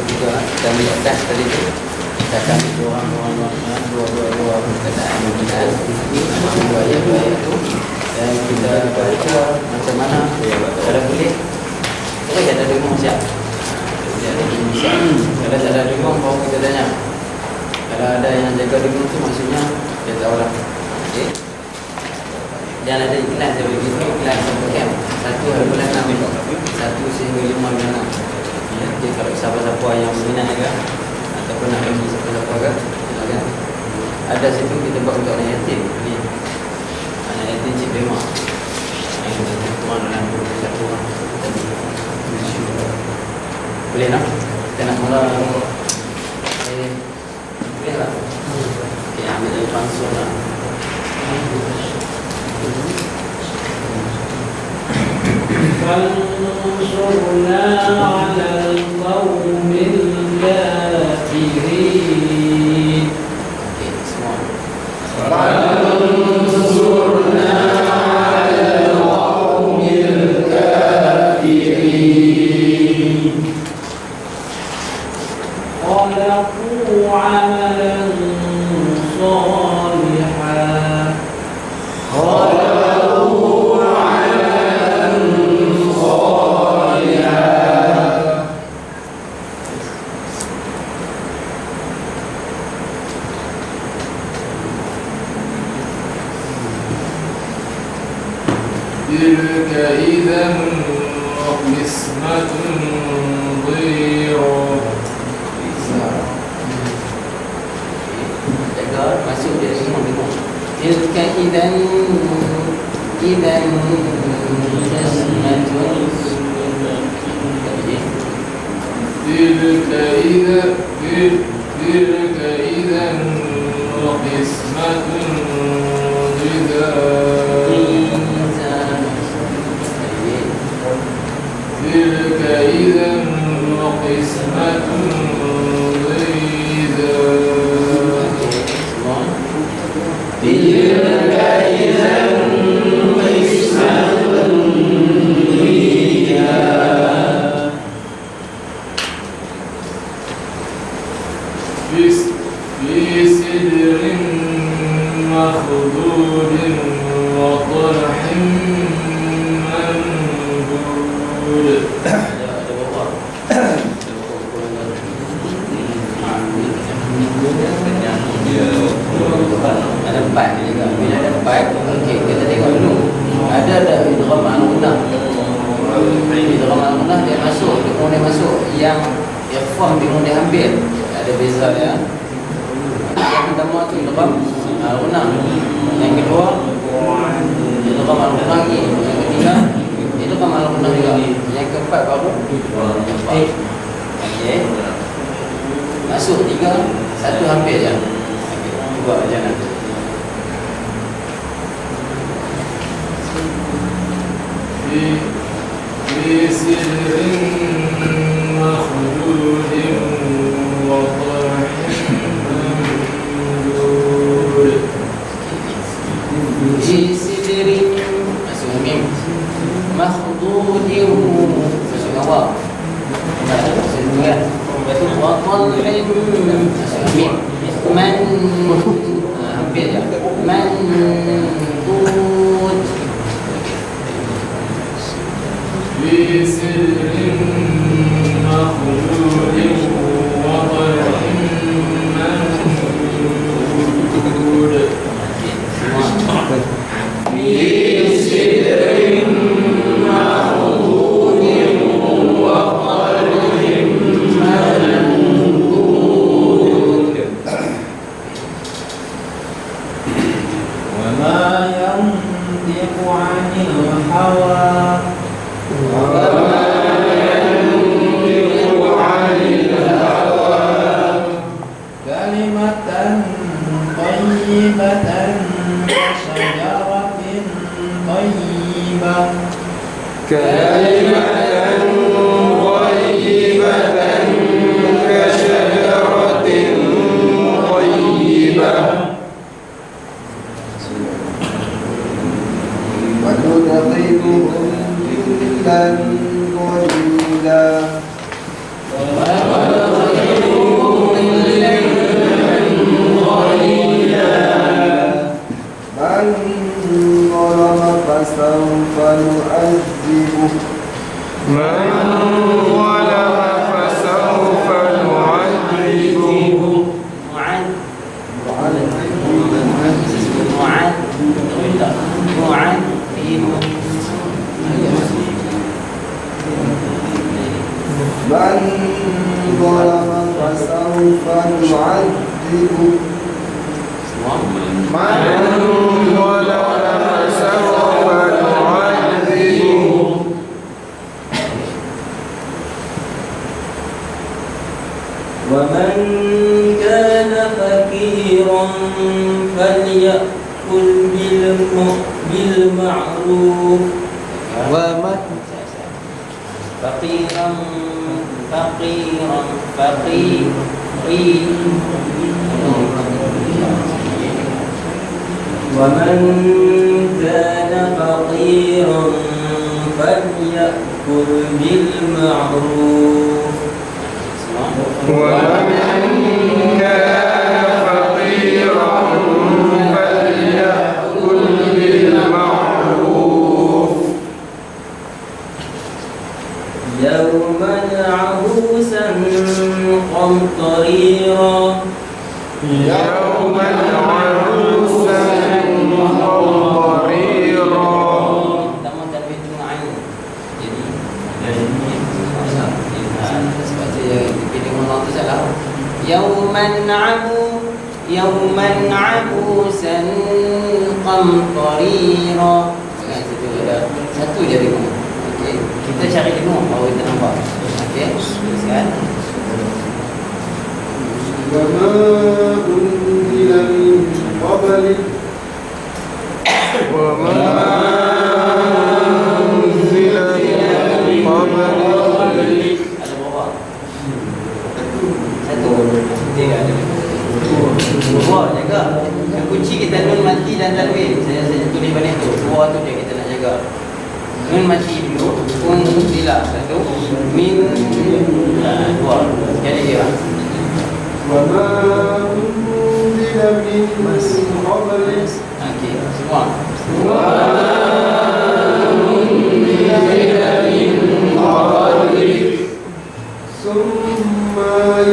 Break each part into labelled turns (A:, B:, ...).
A: juga kita ambil dah tadi tu. Kita akan dua perkataan penggunaan dua ayat tu, dan kita baca macam mana cara boleh. Kita ada dengar siap. Kalau tak ada dengar, baru kita tanya. Kalau ada yang jaga dengar tu, maksudnya dia tahu lah. Okay. Dan ada iklan saya bagi tu, iklan camp 1 bulan 6, 1 sehingga 5 bulan 6. Ya, jadi kalau siapa-siapa yang berminat juga ataupun nak bagi siapa-siapa kan, silakan. Ada situ kita buat untuk anak yatim. Ni anak yatim Cik Bema. Tuan dalam 21 orang. Boleh tak? Kita nak mula. Boleh tak? Okay, ambil dari pansur lah.
B: فانصرنا على القوم الكافرين.
A: Okay, semua.
B: فانصرنا على القوم الكافرين. خلقوا عملا صالحا.
C: تلك إذا قسمة ضيرى.
A: Jaga masuk dia semua dengar. Tilka idan qismatun.
C: تلك إذا قسمة ضيرى. تلك إذا قسمة ضيزى.
B: تلك إذا قسمة ضيزى.
C: في سدر مخضود وطلح منضود.
A: Ada 4 juga. Bila ada 4, okey, kita tengok dulu. Ada idgham al-gunah. Idgham al-gunah dia masuk, dia kemudian masuk. Yang ikhfah dia kemudian ambil. Ada beza ya. Yang pertama tu idgham al-gunah. Yang kedua idgham al-gunah lagi. Yang ketiga idgham al-gunah juga. Yang keempat baru ikhfah. Okey. Masuk 3, 1 hampir je. Buat macam mana?
C: في سدر مخضود وطلح منضود.
A: Di sidrin masuk mim makhdudin masuk awal masuk kan betul waqal masuk mim man hampir ya man tut
C: في سدر مخضود وطلح منضود.
B: في سدر مخضود وطلح منضود. وما ينطق عن الهوى. وما ينطق عن الهوى. كلمة طيبة كشجرة طيبة. كلمة طيبة كشجرة طيبة. وندخلهم ظلا ظليلا. فسوف نعذبه
D: من ظلم فسوف نعذبه
B: من ظلم فسوف نعذبه
E: ومن كان فقيرا فليأكل بالمعروف
A: ومن
E: ومن كان فقيرا فليأكل بالمعروف
D: ومن كان فقيرا فليأكل بالمعروف
E: يوما عبوسا قمطريرا
D: يوما عروسا قمطريرا
A: يوما عبوسا قمطريرا. Satu je dengung. Okey, kita cari dengung baru kita nampak. Okey, teruskan.
B: وما أنزل من قبلك
D: وما أنزل من قبلك
A: Ada berapa? Satu. Tiga ada. Dua jaga. Yang kunci kita nun mati dan tanwin. Saya tulis balik tu. Dua tu je kita nak jaga. Nun mati dulu. Unzila satu. Min dua. Jadi dia.
B: وما أنزل من قبلك
A: Okey, semua.
B: ثم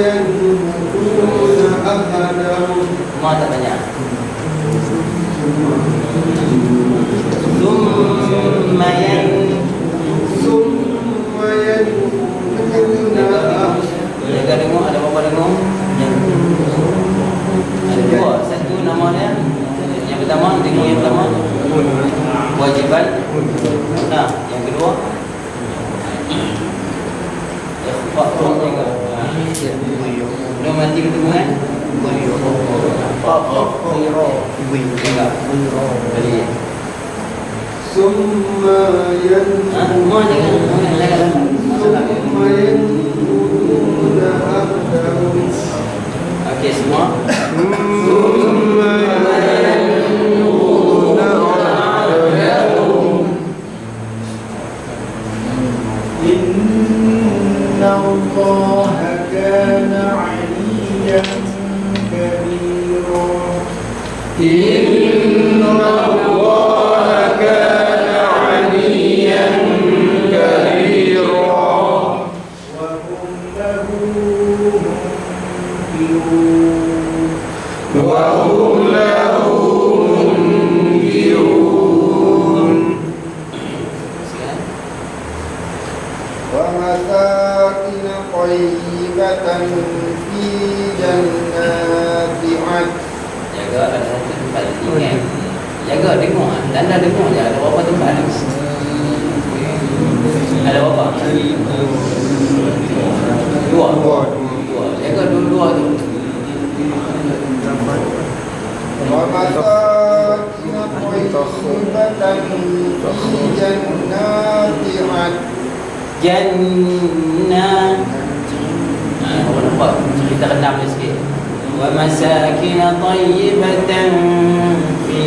B: ينظرون أهلهم
A: Semua tak banyak. Thumma
B: ينظرون
A: jaga dengung, ada berapa dengung? Ada dua. Satu nama dia. Yang pertama, dengung yang pertama. Kewajiban. Nah, yang kedua. Ikhfa juga. Belum mati ketemu kan? Jadi.
B: ثم
A: Semua jangan. Masalah.
B: ثم ينظرون أهلهم
A: Okey semua.
B: إن الله كان عليا كبيرا
D: إن الله كان عليا كبيرا
B: وهم له منكرون
D: وهم له منكرون
B: ومساكن طيبة في جنات عدن
A: Jaga ada satu tempat ingat. Jaga dengung. Tanda dengung je. Ada berapa tempat? Ada berapa? Dua. Jaga dua tu.
B: ومساكن طيبة في جنات عدن
A: Jannah. Orang nampak kita rendam dia sikit. Wa masakin tayyibatan fi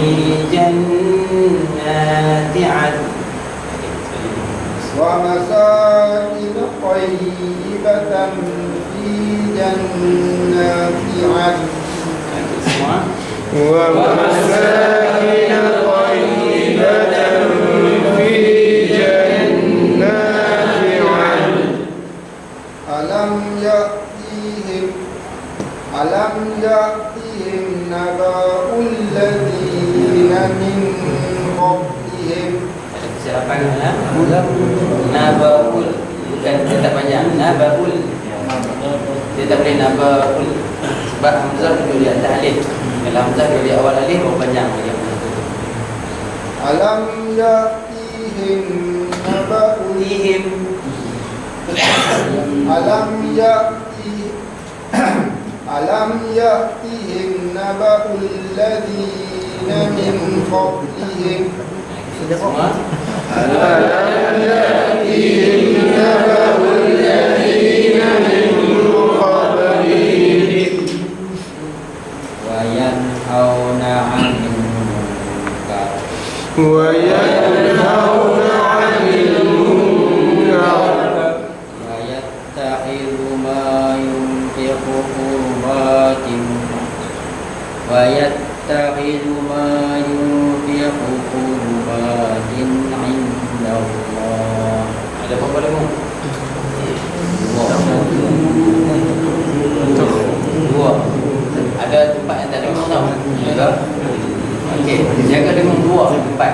A: jannati 'adn.
B: ومساكن طيبة في جنات عدن
A: Semua.
D: ومساكن طيبة
B: ألم يأتهم نبأ الذين من قبلهم
A: Siapa Nabaul. Bukan, dia tak panjang. Nabaul. Dia tak boleh Nabaul. Sebab Hamzah duduk di atas alif. Kalau Hamzah duduk di awal alif, baru panjang dia.
B: Alam ya'tihim naba'ul
A: Tihim.
B: Alam ya'tihim naba'ul ladhina min qablihim
A: Semua.
D: ألم يأتهم نبأ الذين من قبلهم
E: وينهون عن المنكر
D: وينهون عن المنكر
E: ويتخذ ما ينفق قربات عند الله.
A: Ada apa-apa lagi? Dua. Ada tempat yang tak ada tau. Jaga. Okey, jaga dengan dua tempat.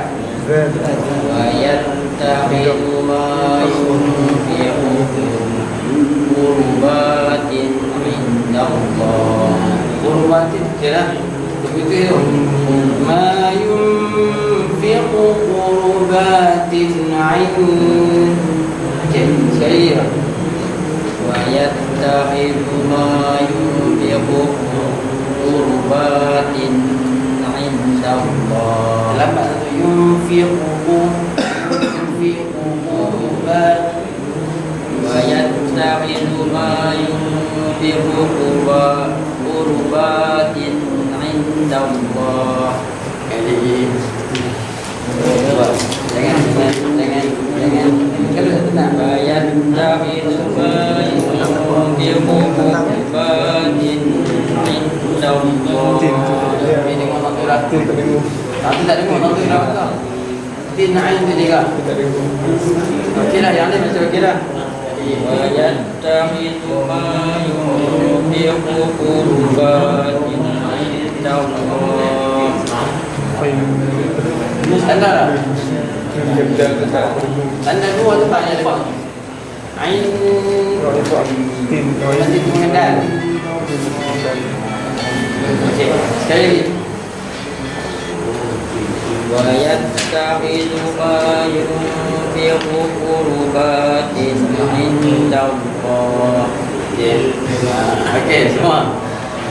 E: ويتخذ ما ينفق قربات عند الله.
A: Qurbatin jelah. Begitu tu. Ma yunfiqu qurbatin 'ind. Okey, sekali lagi.
E: ويتخذ ما ينفق قربات عند الله.
A: Lambat tu yunfiqu qurbat.
E: ويتخذ ما ينفق قربات عند الله.
A: Kali jangan kalau tenang.
E: ويتخذ ما ينفق قربات عند الله.
A: Ini dengan orang tu Tapi tak dengar orang tu dah betul. Tin ain tu juga. Okey lah, yang ni macam okey dah.
E: ويتخذ ما ينفق قربات عند الله.
A: Anda lah. Anda dua tempat yang lepas. Ain nanti mengendal. Okey, sekali lagi.
E: ويتخذ ما ينفق قربات عند الله.
A: Okey, semua.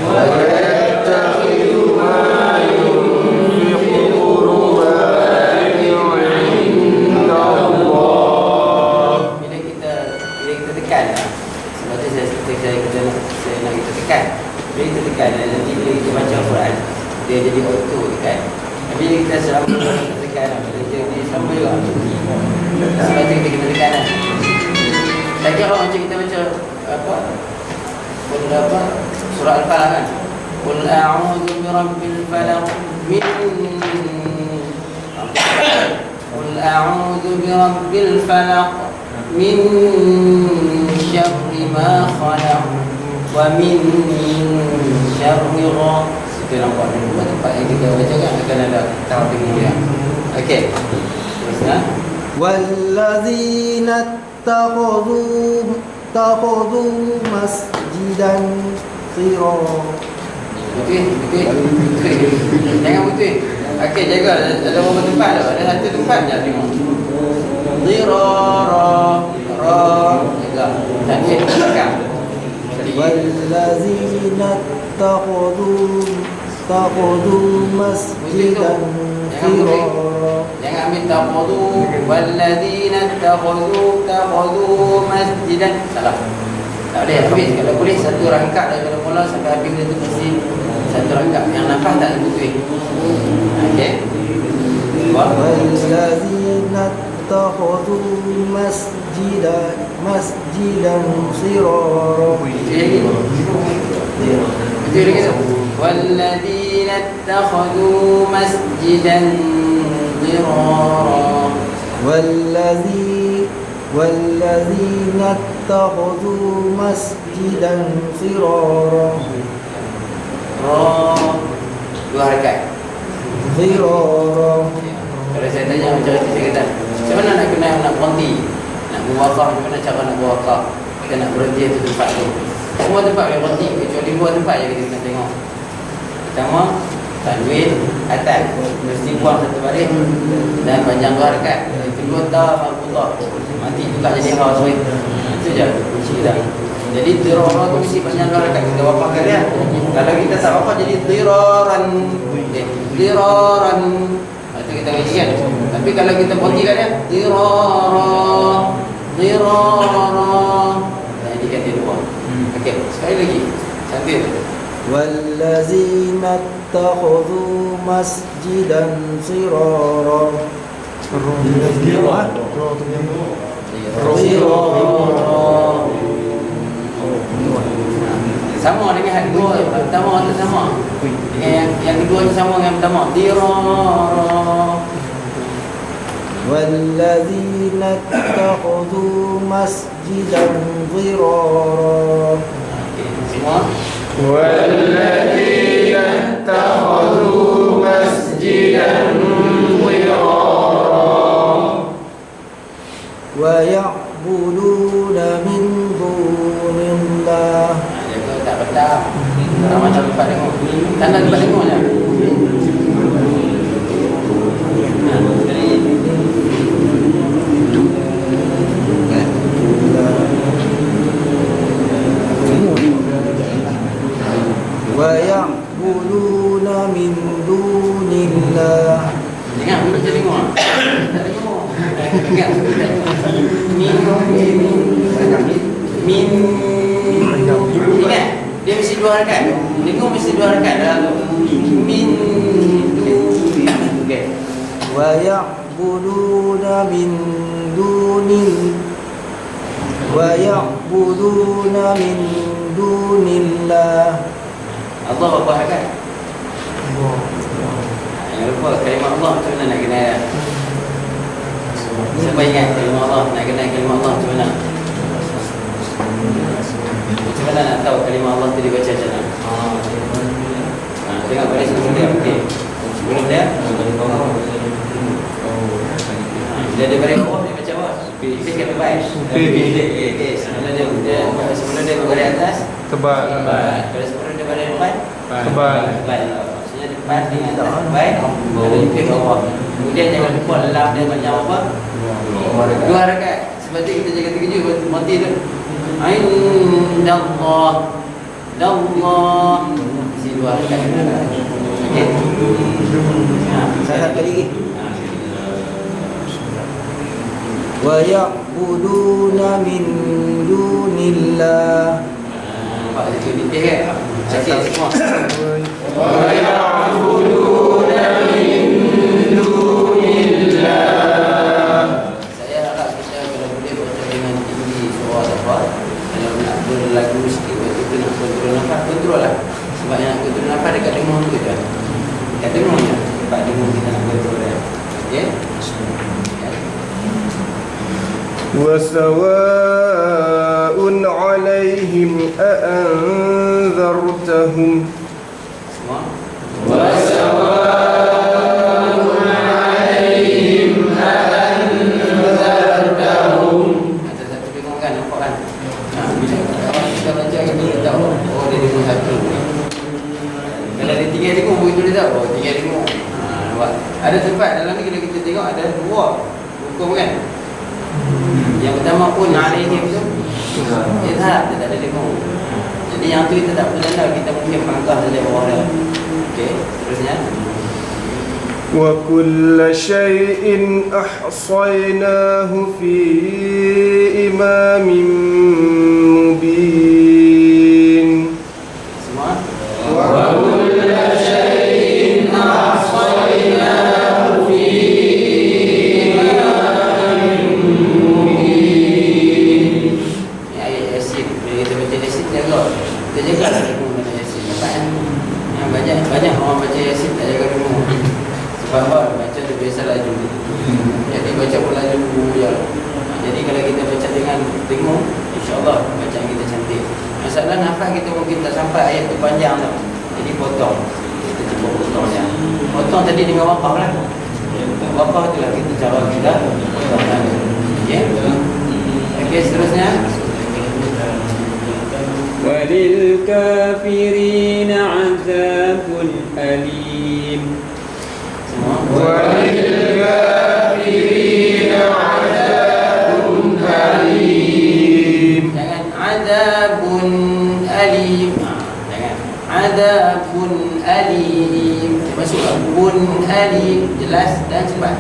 D: ويتخذ ما ينفق قربات عند الله.
A: Bila kita tekan lah. Sebab tu saya nak kita tekan. Bila kita tekan, nanti bila kita baca Al-Quran, dia jadi auto tekan. Bila kita selama tekan lah, bila dia sama juga. Sebab tu kita kena tekan lah. Tak kira macam kita baca apa surah Al-Falaq kan. Qul a'udzu birabbil falaq min Qul a'udzu birabbil falaq min syarri ma khalaq wa min syarri Situ nampak dua tempat yang kita baca kan akan ada tahu dengan dia. Okey. Teruslah.
B: والذين اتخذوا مسجدا ضرارا
A: Betul. Jangan betul. Okey, jaga. Ada beberapa tempat tu. Ada satu tempat je tengok. Dirara. Jaga. Dan dia tekan.
B: والذين اتخذوا مسجدا ضرارا
A: Jangan ambil takhudhu. Walladzina takhudhu masjidan. Salah. Tak boleh habis. Kalau boleh satu rangkap daripada mula sampai habis dia tu mesti satu rangkap. Yang nafas tak betul. Okey.
B: والذين اتخذوا مسجدا ضرارا
A: Betul lagi tu. Walladzina ittakhadhu masjidan dirara.
B: والذين اتخذوا مسجدا فرارا
A: Dua harakat.
B: فرارا.
A: Kalau saya tanya macam itu, saya kata, macam mana nak kena nak berhenti, nak berwakaf, macam mana cara nak berwakaf, kita nak berhenti di tempat tu. Semua tempat boleh berhenti, kecuali dua tempat je kita kena tengok. Pertama, tanwin atas, mesti buang satu baris dan panjang dua harakat. Kedua, ta mati juga jadi haus. Itu je kunci kita. Jadi dirara tu mesti panjang dua harakat, kita wafahkan dia. Kalau kita tak wafah jadi diraran. Diraran. Itu kita ngaji kan. Tapi kalau kita berhentikan dia dirara. Jadi kata dua. Okey, sekali lagi. Sambil.
B: والذين اتخذوا مسجدا فرارا
A: Sama dengan yang kedua, pertama tu sama. Dengan yang kedua tu sama dengan pertama. Dirara.
B: والذين اتخذوا مسجدا ضرارا.
A: Semua.
D: والذين اتخذوا مسجدا ضرارا
B: ويعبدون من دون الله.
A: Jaga tak betul. Orang macam tempat tengok. Tanda tempat tengok je.
B: ويعبدون من دون الله.
A: Ingat dulu je tengok. Tak tengok. Ingat. Min. Ingat. Dia mesti dua harakat. Tengok mesti dua harakat dalam tu. Min. Okey.
B: ويعبدون من دون ويعبدون من دون الله.
A: Allah berapa harakat? Jangan lupa kalimah Allah macam mana nak kena. Siapa ingat kalimah Allah, nak kena kalimah Allah macam mana? Macam mana nak tahu kalimah Allah tu dibaca macam mana? Tengok pada sebelum dia. Okey. Sebelum dia. Bila dia balik bawah dia baca apa? Fikir ke baik? Okey. Sebelum dia balik atas
D: tebal
A: Kalau sebelum dia balik depan
D: tebal
A: maksudnya depan dengan atas baik. Kalau fikir bawah. Kemudian jangan lupa lam dia banyak apa? Dua harakat. Sebab tu kita jaga terkejut mati tu. Indallah. Dallah. Mesti dua harakat. Okey.
B: Satu kali lagi. ويعبدون من دون الله.
A: Nampak situ detail kan? Sakit semua.
D: ويعبدون من دون الله.
A: Saya harap kita kalau boleh baca dengan tinggi suara dapat. Kalau nak berlagu sikit waktu tu nak kontrol nafas, kontrol lah. Sebab yang nak kontrol nafas dekat dengung tu je. Dekat dengung je. Tempat dengung kita nak kontrol dia. Okey?
D: وسواء عليهم أأنذرتهم
A: Semua.
D: وسواء عليهم أأنذرتهم.
A: Ada satu dengung kan, nampak kan? Bila kita baca ini kita tahu. Oh dia dengung satu. Kalau ada tiga dengung, begitu dia tahu. Oh tiga dengung. Nampak? Ada tempat dalam ni kalau kita tengok ada dua hukum kan? Yang pertama pun alaihim tu izhar, dia tak ada dengung. Jadi yang tu kita tak perlu tanda, kita mungkin pangkah saja bawah dia. Okey, terusnya.
D: وكل شيء أحصيناه في إمام مبين.
A: Semua.
D: وكل شيء أحصيناه في إمام مبين.
A: Ini ayat Yasin. Bila kita baca Yasin jaga. Kita jaga lah dengung baca Yasin. Nampak kan? Banyak orang baca Yasin tak jaga dengung. Sebab apa? Baca tu biasa laju. Jadi baca pun laju je. Jadi kalau kita baca dengan dengung, insya-Allah bacaan kita cantik. Masalah nafas kita mungkin tak sampai ayat tu panjang tau. Jadi potong. Kita cuba potongnya. Potong tadi dengan waqaf lah. Waqaf itulah kita cara kita potong tadi. Okey. Okey, seterusnya.
E: وللكافرين عذاب أليم.
A: Semua.
D: وللكافرين عذاب أليم.
A: Jangan adabun alim. Jangan adabun alim. Masuk bun alim, jelas dan cepat.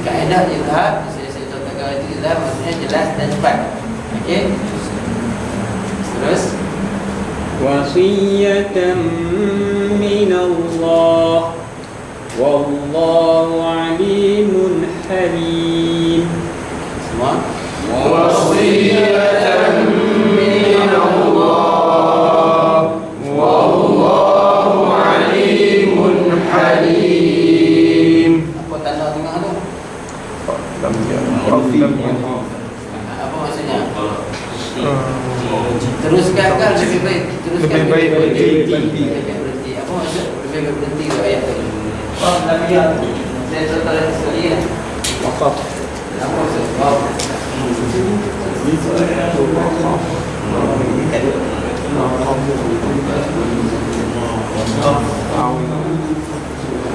A: Kaedah izhar, saya contohkan izhar maksudnya jelas dan cepat. Okey. Terus
E: وصية من الله والله عليم حليم.
A: semua.
D: وصية من الله والله عليم حليم.
A: Apa tanda tengah tu?
D: لم
A: Apa maksudnya? Teruskan kan lebih baik. Teruskan
D: Lebih baik berhenti.
A: berhenti. Apa maksud lebih baik berhenti tu ayat tu? Oh, Nabi ya. Saya contoh lagi sekali ya.
D: وقف.
A: Apa maksud? Oh.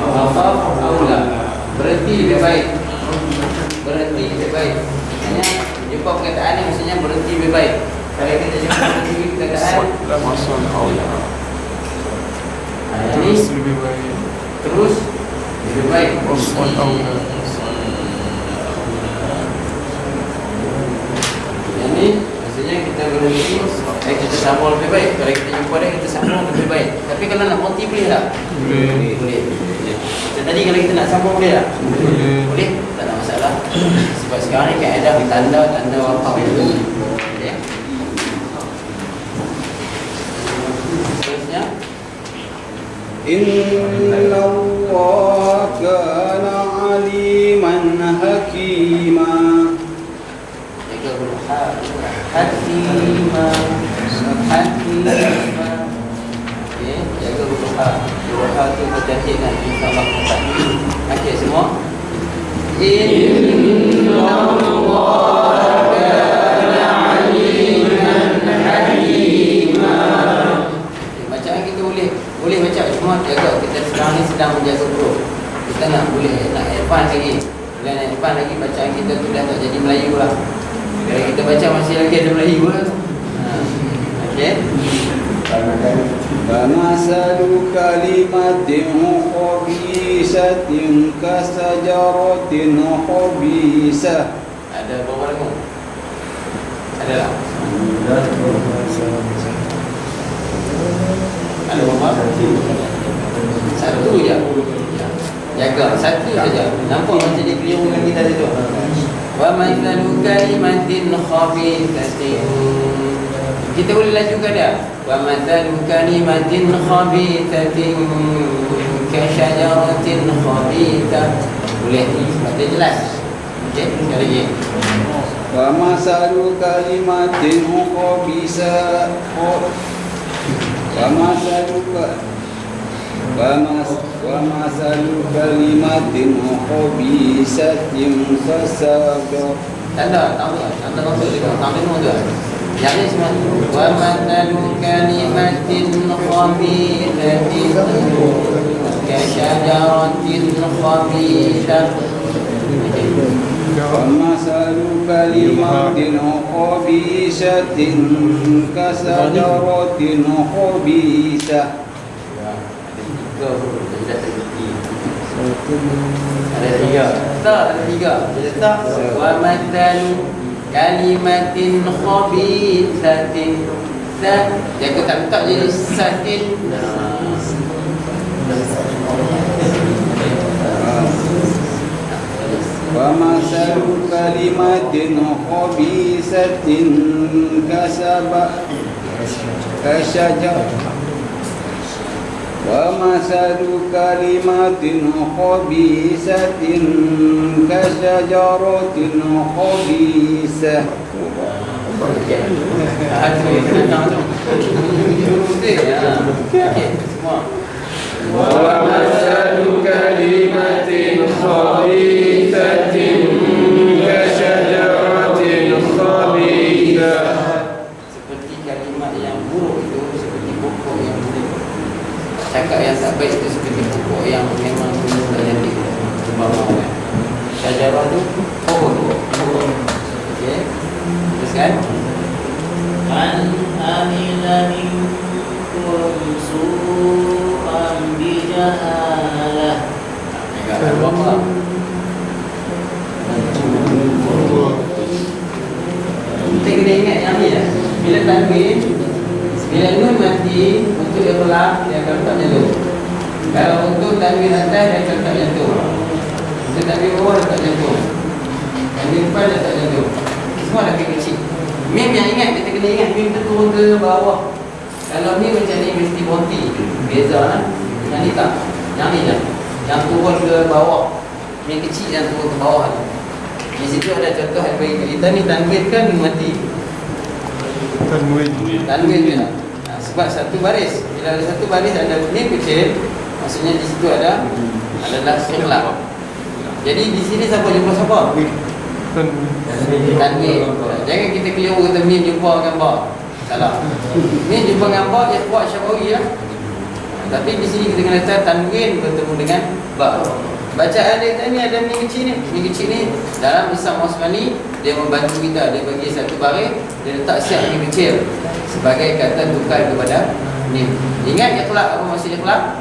A: Waqaf aula. Berhenti lebih baik. Berhenti lebih baik. Maksudnya jumpa perkataan ni maksudnya berhenti lebih baik. Kalau kita jumpa berhenti perkataan ini
D: lebih baik.
A: terus lebih baik. Ini maksudnya kita berhenti, kita sambung lebih baik. Kalau kita jumpa dia, kita sambung lebih baik. Tapi kalau nak berhenti boleh tak?
D: Boleh.
A: Boleh. Macam tadi kalau kita nak sambung boleh tak? Boleh. Tak ada masalah. Sebab sekarang ni kan ada tanda waqaf itu. Okey. Seterusnya.
F: إن الله كان عليما حكيما.
A: Jaga huruf ha. Hakima. Okey, jaga huruf ha. Huruf ha tu bercantikkan insya-Allah. Okey semua. Inna Allah kana aliman hakima. Bacaan kita boleh baca semua, jaga. Kita sekarang ni sedang menjaga huruf. Kita nak advance lagi. Bila nak advance lagi bacaan kita tu dah tak jadi Melayu lah. Kalau kita baca masih lagi ada Melayu lah. Okey.
F: فمثل كلمة خبيثة كشجرة خبيثة.
A: Ada berapa lama? Ada tak? Ada berapa? Satu je. Jaga satu saja. Nampak macam dia keliru dengan kita tu. Wa mathalu kalimatin khabithatin. Kita boleh lajukan dia. Wa mathalu kalimatin khabithatin ka syajaratin khabithah. Boleh sebab dia jelas. Okey, sekali lagi.
F: ومثل كلمة خبيثة ومثل كلمة خبيثة كشجرة.
A: Tanda masuk juga. Tanda nombor tu. Yang ni semua. Wa mathalu kalimatin khabithatin ka syajaratin khabithah.
F: ومثل كلمة خبيثة كشجرة خبيثة.
A: Ada tiga. Tak, ada tiga. Tak. Wa mathalu kalimatin khabithatin. Jaga tak letak jadi satin.
F: ومثل كلمة خبيثة كشجرة ومثل كلمة خبيثة كشجرة خبيثة
C: ومثل كلمة خبيثة كشجرة خبيثة.
A: Seperti kalimat yang buruk itu seperti pokok yang buruk. Cakap yang tak baik itu seperti pokok yang memang tak jadi. Bawah. Syajarah tu pohon. Okey. Teruskan.
G: Man amila minkum su'an bijahalah.
A: Agak apa? Kita kena ingat yang ni lah. Bila tanwin, bila nun mati untuk ikhlas dia akan letak jatuh. Kalau untuk tanwin atas dia akan letak jatuh. Untuk tanwin bawah letak jatuh. Tanwin depan letak jatuh. Semua dah kecil. Mim yang ingat, kita kena ingat mim tu turun ke bawah. Kalau ni macam ni mesti bonti. Beza lah. Yang ni tak. Yang ni je. Yang turun ke bawah. Mim kecil yang turun ke bawah tu. Di situ ada contoh yang bagi kita ni tanwin kan mati. Tanwin je lah. Sebab satu baris. Bila ada satu baris ada mim kecil, maksudnya di situ adalah ikhlas. Jadi di sini siapa jumpa siapa? Tanwin. Jangan kita keliru kata mim jumpa gambar. Salah. Mim jumpa gambar dia buat syafawi lah. Tapi di sini kita kena letak tanwin bertemu dengan ba. Bacaan dia tadi ada mim kecil ni. Mim kecil ni dalam Islam Osmani dia membantu kita. Dia bagi satu baris, dia letak siap mim kecil sebagai kata tukar kepada mim. Ingat ikhlas apa maksud ikhlas?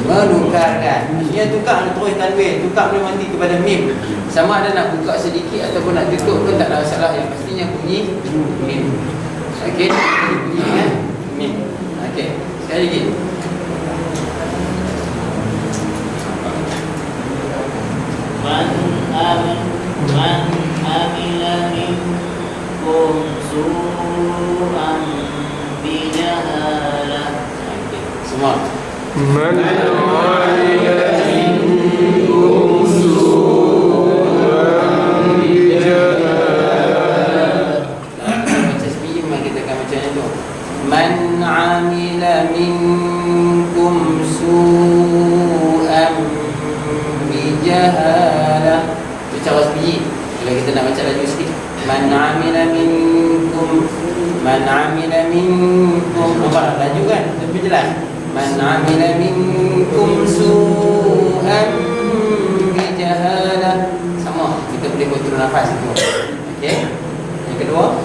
A: Menukarkan. Maksudnya tukar terus tanwin, tukar boleh mati kepada mim. Sama ada nak buka sedikit ataupun nak tutup pun tak ada masalah. Yang pastinya bunyi mim. Okey, bunyi kan mim. Okey, sekali lagi.
G: Man amila minkum su'an bijahalah.
A: Semua.
C: من عمل منكم سوءا بجهالة.
A: Macam sebiji memang kita akan macam itu. Man amila minkum su'an bijahalah. Itu cara sebiji. Kalau kita nak baca laju sikit. Man amila minkum. Man amila minkum. Nampak laju kan? Tapi jelas. Man amila minkum su'an bijahalah. Sama, kita boleh kontrol nafas itu. Okey. Yang kedua,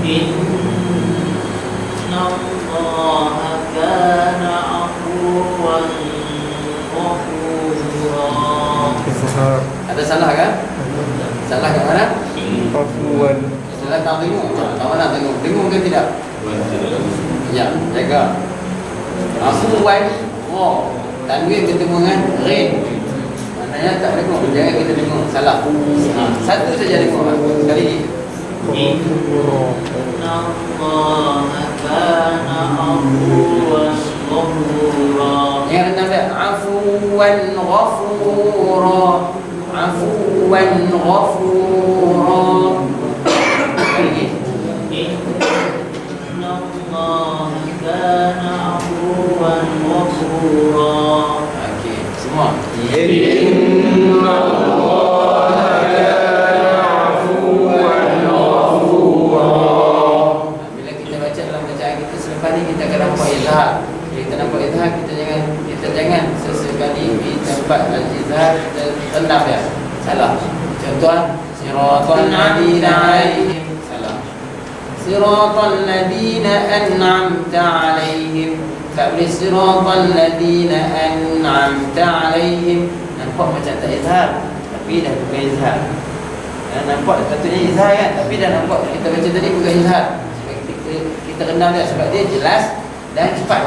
G: Inna Allah kana afuwan ghafura.
A: ada salah kan? Salah kat mana?
D: Afuan.
A: Salah tak tengok. Tak mana tengok. Tengok ke tidak? Ya, jaga. Afuwan. Oh, tanwin bertemu dengan rin. Maknanya tak tengok. Jangan kita tengok. Salah. Satu saja tengok. Sekali lagi.
G: Inna Allah kana afuwan ghafura.
A: Yang rendah dia. Afuwan ghafura. Afuwan ghafura. Sekali lagi.
G: Inna Allah kana afuwan ghafura.
A: Okey, semua.
C: Inna Allah kana afuwan ghafura.
A: Bila kita baca dalam bacaan kita selepas ni kita akan nampak izhar. Bila kita nampak izhar kita jangan sesekali di tempat al-izhar rendah dia. Salah. Contoh siratal ladzina alaihim. Salah. Siratal ladzina an'amta alaihim. Tak boleh siratal ladzina an'amta alaihim. Nampak macam tak izhar tapi dah bukan izhar. Nampak patutnya izhar kan, tapi dah nampak kita baca tadi bukan izhar. Sebab kita rendam dia sebab dia jelas dan cepat.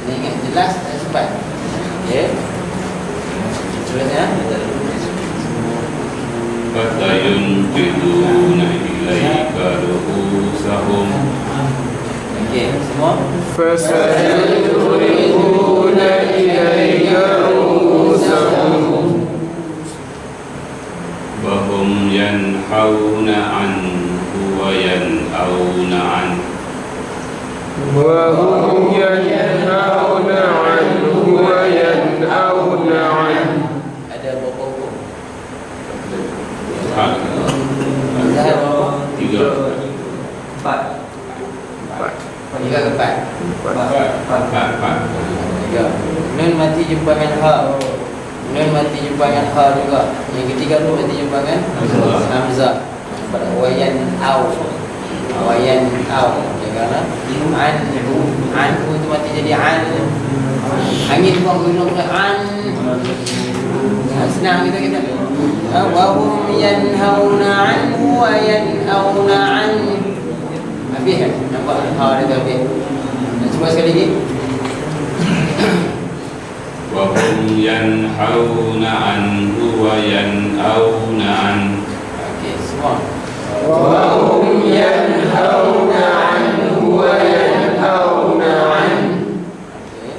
A: Kena ingat jelas dan cepat. Okey. Seterusnya
H: فَسَيُنْقِذُونَ إِلَيْكَ رُؤُوسَهُمْ.
A: okey, semua.
C: فسيلقون إليك رؤوسهم
H: وهم ينحون عنه وينأون عنه
C: وهم ينهون عنه وينأون عنه.
A: Ada berapa hukum?
H: Hak.
A: Zahar berapa?
H: 3
A: Tiga ke empat?
H: 4
A: Tiga. Nun mati jumpa dengan ha. Nun mati jumpa dengan ha juga. Yang ketiga tu mati jumpa dengan hamzah. Pada wayan au. Wayan au. Ya kan? Anhu tu mati jadi an. Angin buang gunung ke an. Senang kita. Wa hum yanhauna anhu wa yanhauna an. Habis kan? Nampak ha dia habis. Nak cuba sekali lagi.
H: وهم ينحون عنه وينأون عنه.
A: Okey, semua.
C: وهم ينهون عنه وينأون عنه.
A: Okey.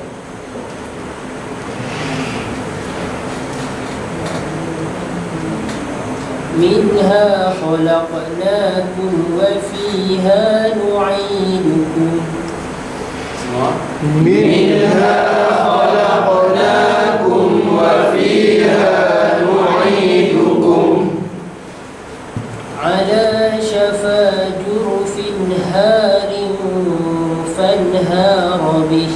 G: منها خلقناكم وفيها نعيدكم
A: Semua.
C: منها خلقناكم وفيها نعيدكم.
G: على شفا جرف هار فانهار به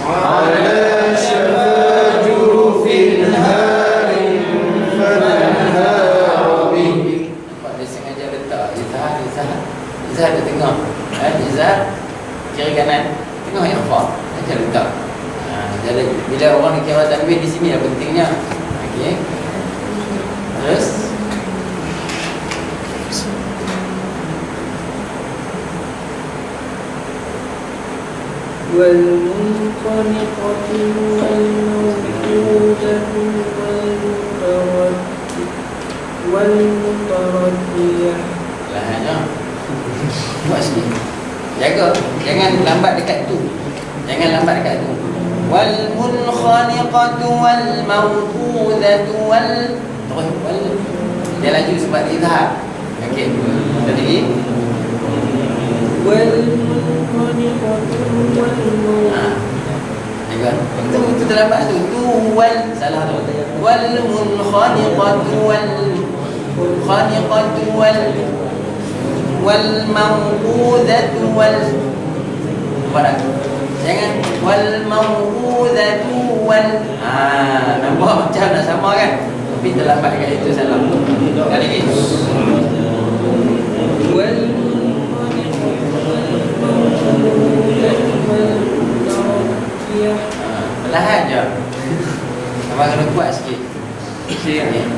C: على شفا جرف هار فانهار به.
A: Nampak dia sengaja letak izhar dia tengah. Izhar kiri kanan, tengah ikhfa. Dia letak. Jadi bila orang ni kira tanwin di sini lah pentingnya. Okey. Terus
G: والمنخنقة والموقوذة والمتردية
A: lahannya. Buat sini. Jaga, jangan lambat dekat tu. Jangan lambat dekat tu. Wal munkhaniqatu wal mawqudatu wal dia laju sebab izhar. Okey. Tadi
G: والمنخنقة
A: jaga. Itu terlambat tu. Tu wal salah tu. Wal munkhaniqatu wal munkhaniqatu wal mawqudatu wal barak. Jangan wal mawqudatu wal nampak macam nak sama kan? Tapi terlambat kat itu salah. Kali lagi. Perlahan je. Abang kena kuat sikit.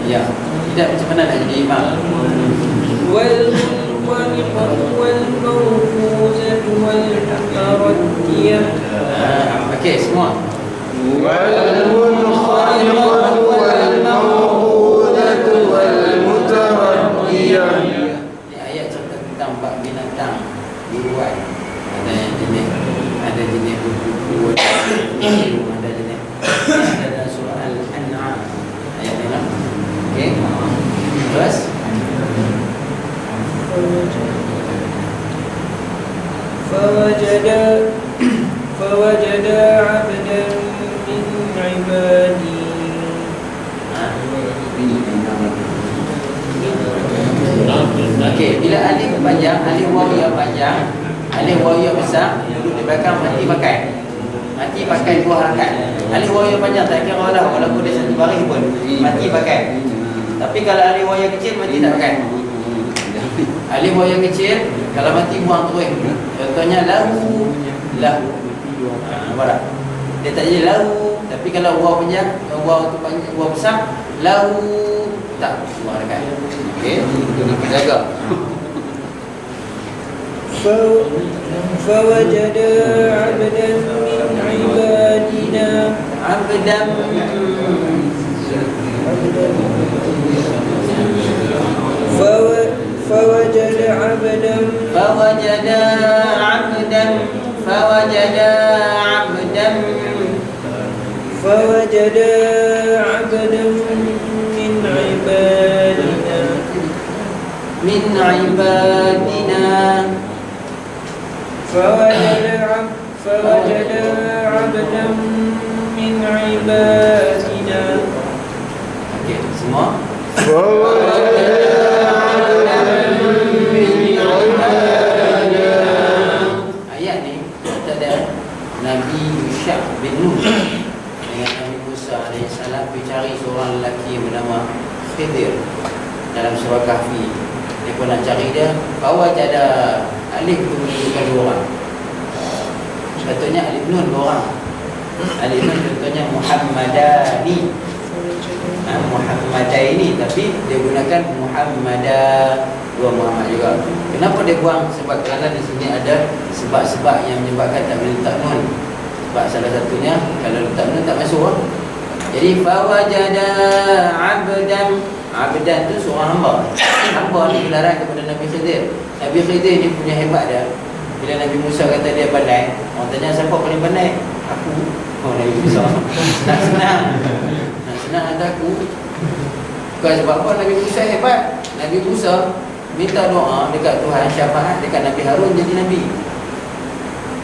A: Ya. Tidak macam mana nak jadi imam.
G: والمنخنقة والموقوذة والمتردية
A: Okey, semua.
C: والمنخنقة والموقوذة والمتردية.
A: Ini ayat cerita tentang bab binatang buruan. Ada yang jenis, ada jenis buruan, ada jenis. Ada surah Al-An'am ayat ni lah. Okey. Terus
G: فوجدا عبدا من عبادي
A: okey, bila alif panjang, alif waw ya panjang, alif waw ya besar, duduk di belakang mati pakai. Mati pakai dua harakat. Alif waw ya panjang tak kira lah walaupun dia satu baris pun mati pakai. Tapi kalau alif waw yang kecil mati tak pakai. Alif waw yang kecil kalau mati buang terus. Contohnya lahu. Nampak tak? Dia tak jadi lahu, tapi kalau waw panjang, waw tu panjang, waw besar, lahu tak buang harakat. Okey, jaga.
G: فوجدا عبدا من عبادنا
A: Abdam
G: فوجد عبدا
A: فوجد عبدا فوجدا عبدا
G: فوجدا عبدا من عبادنا
A: من عبادنا
G: فوجدا عبدا من عبادنا.
A: Okey, semua. Ayat ni kita ada Nabi Yusha bin Nun dengan Nabi Musa alaihissalam pergi cari seorang lelaki yang bernama Khidir dalam surah Kahfi. Dia pun nak cari dia, bawa je ada alif tu menunjukkan dua orang. Contohnya alif nun dua orang. Alif nun contohnya Muhammadani, Muhammadaini, tapi dia gunakan Muhammada, dua Muhammad juga. Kenapa dia buang? Sebab kerana di sini ada sebab-sebab yang menyebabkan tak boleh letak nun. Sebab salah satunya kalau letak nun tak masuk. Jadi fawajada abdan tu seorang hamba. Hamba ni gelaran kepada Nabi Khidir. Nabi Khidir ni punya hebat dia. Bila Nabi Musa kata dia pandai, orang tanya siapa paling pandai? Aku. Oh, Nabi Musa. Nak senang. Nak kata aku. Bukan sebab apa Nabi Musa hebat. Nabi Musa minta doa dekat Tuhan, syafaat dekat Nabi Harun jadi Nabi.